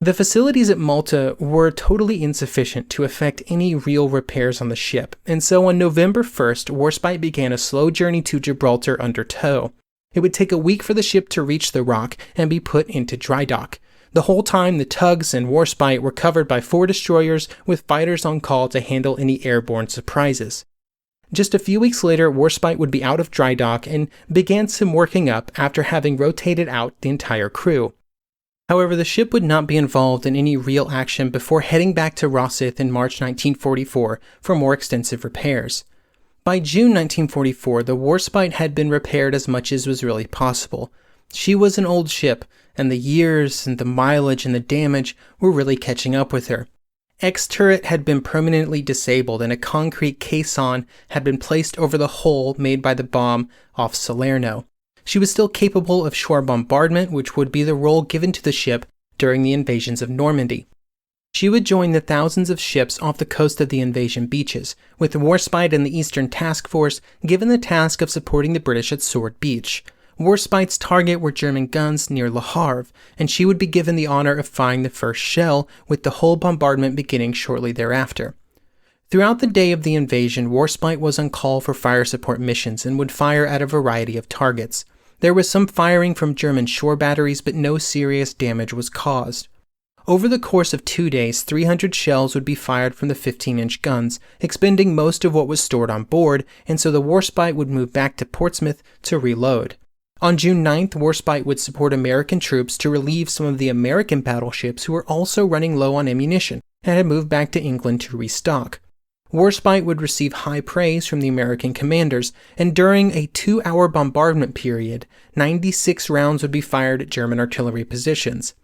The facilities at Malta were totally insufficient to effect any real repairs on the ship, and so on November 1st, Warspite began a slow journey to Gibraltar under tow. It would take a week for the ship to reach the Rock and be put into dry dock. The whole time, the tugs and Warspite were covered by 4 destroyers with fighters on call to handle any airborne surprises. Just a few weeks later, Warspite would be out of dry dock and began some working up after having rotated out the entire crew. However, the ship would not be involved in any real action before heading back to Rosyth in March 1944 for more extensive repairs. By June 1944, the Warspite had been repaired as much as was really possible. She was an old ship, and the years and the mileage and the damage were really catching up with her. X-turret had been permanently disabled and a concrete caisson had been placed over the hole made by the bomb off Salerno. She was still capable of shore bombardment, which would be the role given to the ship during the invasions of Normandy. She would join the thousands of ships off the coast of the invasion beaches, with the Warspite and the Eastern Task Force given the task of supporting the British at Sword Beach. Warspite's target were German guns near Le Havre, and she would be given the honor of firing the first shell, with the whole bombardment beginning shortly thereafter. Throughout the day of the invasion, Warspite was on call for fire support missions and would fire at a variety of targets. There was some firing from German shore batteries, but no serious damage was caused. Over the course of 2 days, 300 shells would be fired from the 15-inch guns, expending most of what was stored on board, and so the Warspite would move back to Portsmouth to reload. On June 9th, Warspite would support American troops to relieve some of the American battleships who were also running low on ammunition and had moved back to England to restock. Warspite would receive high praise from the American commanders, and during a 2-hour bombardment period, 96 rounds would be fired at German artillery positions.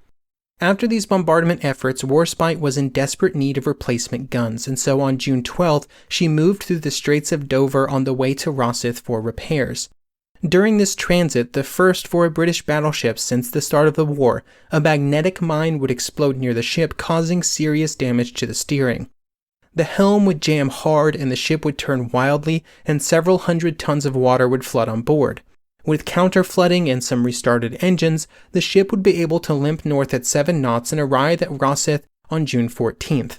After these bombardment efforts, Warspite was in desperate need of replacement guns, and so on June 12th, she moved through the Straits of Dover on the way to Rosyth for repairs. During this transit, the first for a British battleship since the start of the war, a magnetic mine would explode near the ship, causing serious damage to the steering. The helm would jam hard and the ship would turn wildly, and several hundred tons of water would flood on board. With counter-flooding and some restarted engines, the ship would be able to limp north at 7 knots and arrive at Rosyth on June 14th.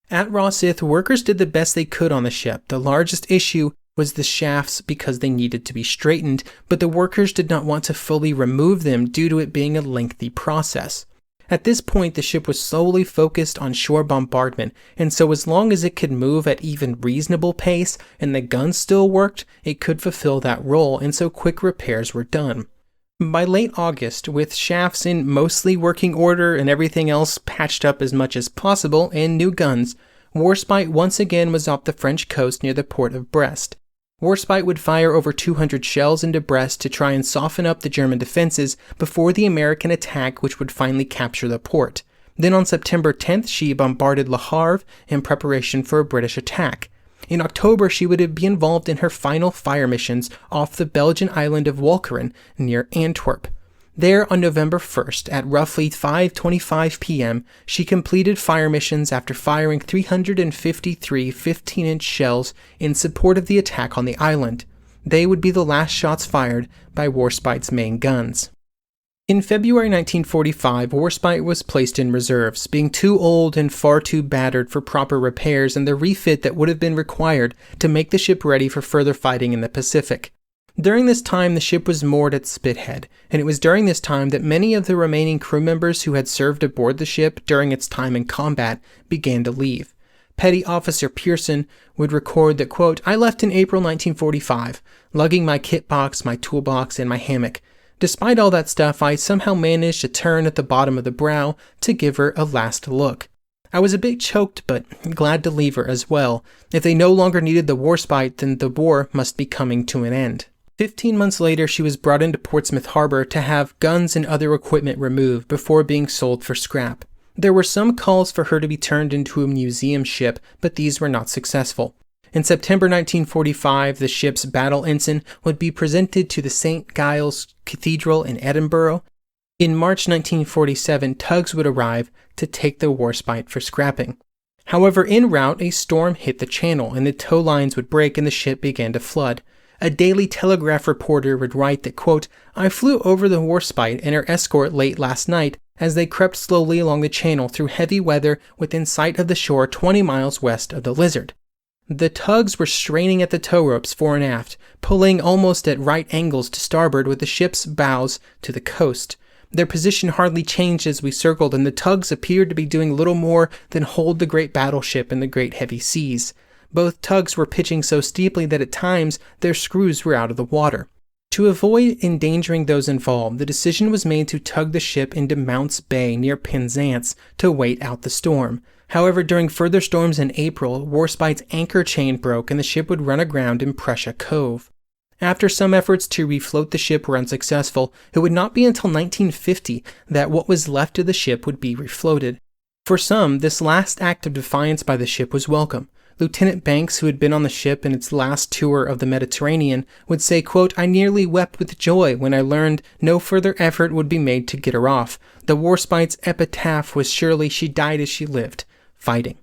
At Rosyth, workers did the best they could on the ship. The largest issue was the shafts because they needed to be straightened, but the workers did not want to fully remove them due to it being a lengthy process. At this point, the ship was solely focused on shore bombardment, and so as long as it could move at even reasonable pace and the guns still worked, it could fulfill that role, and so quick repairs were done. By late August, with shafts in mostly working order and everything else patched up as much as possible and new guns, Warspite once again was off the French coast near the port of Brest. Warspite would fire over 200 shells into Brest to try and soften up the German defenses before the American attack, which would finally capture the port. Then on September 10th, she bombarded Le Havre in preparation for a British attack. In October, she would be involved in her final fire missions off the Belgian island of Walcheren near Antwerp. There, on November 1st, at roughly 5:25 p.m., she completed fire missions after firing 353 15-inch shells in support of the attack on the island. They would be the last shots fired by Warspite's main guns. In February 1945, Warspite was placed in reserves, being too old and far too battered for proper repairs and the refit that would have been required to make the ship ready for further fighting in the Pacific. During this time, the ship was moored at Spithead, and it was during this time that many of the remaining crew members who had served aboard the ship during its time in combat began to leave. Petty Officer Pearson would record that, quote, "I left in April 1945, lugging my kit box, my toolbox, and my hammock. Despite all that stuff, I somehow managed to turn at the bottom of the brow to give her a last look. I was a bit choked, but glad to leave her as well. If they no longer needed the Warspite, then the war must be coming to an end." 15 months later, she was brought into Portsmouth Harbor to have guns and other equipment removed before being sold for scrap. There were some calls for her to be turned into a museum ship, but these were not successful. In September 1945, the ship's battle ensign would be presented to the St. Giles Cathedral in Edinburgh. In March 1947, tugs would arrive to take the Warspite for scrapping. However, en route, a storm hit the channel, and the tow lines would break and the ship began to flood. A Daily Telegraph reporter would write that, quote, "I flew over the Warspite and her escort late last night as they crept slowly along the channel through heavy weather within sight of the shore 20 miles west of the Lizard. The tugs were straining at the tow ropes fore and aft, pulling almost at right angles to starboard with the ship's bows to the coast. Their position hardly changed as we circled, and the tugs appeared to be doing little more than hold the great battleship in the great heavy seas. Both tugs were pitching so steeply that at times their screws were out of the water. To avoid endangering those involved, the decision was made to tug the ship into Mounts Bay near Penzance to wait out the storm. However, during further storms in April, Warspite's anchor chain broke and the ship would run aground in Prussia Cove. After some efforts to refloat the ship were unsuccessful, it would not be until 1950 that what was left of the ship would be refloated. For some, this last act of defiance by the ship was welcome. Lieutenant Banks, who had been on the ship in its last tour of the Mediterranean, would say, quote, "I nearly wept with joy when I learned no further effort would be made to get her off. The Warspite's epitaph was surely she died as she lived, fighting."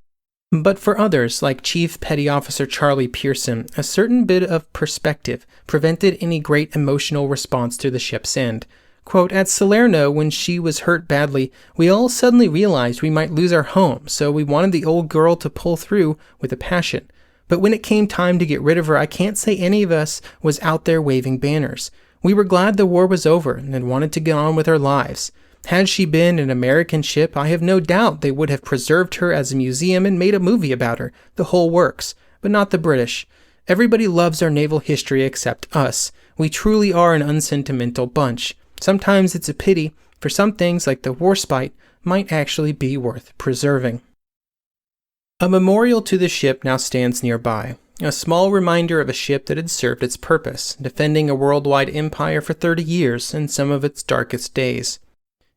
But for others, like Chief Petty Officer Charlie Pearson, a certain bit of perspective prevented any great emotional response to the ship's end. Quote, "At Salerno, when she was hurt badly, we all suddenly realized we might lose our home, so we wanted the old girl to pull through with a passion. But when it came time to get rid of her, I can't say any of us was out there waving banners. We were glad the war was over and wanted to get on with our lives. Had she been an American ship, I have no doubt they would have preserved her as a museum and made a movie about her, the whole works, but not the British. Everybody loves our naval history except us. We truly are an unsentimental bunch. Sometimes it's a pity, for some things like the Warspite might actually be worth preserving. A memorial to the ship now stands nearby, a small reminder of a ship that had served its purpose, defending a worldwide empire for 30 years in some of its darkest days.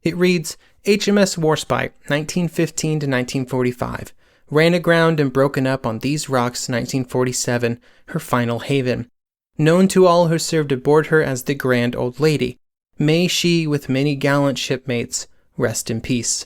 It reads, HMS Warspite, 1915 to 1945, ran aground and broken up on these rocks in 1947, her final haven. Known to all who served aboard her as the Grand Old Lady, may she, with many gallant shipmates, rest in peace.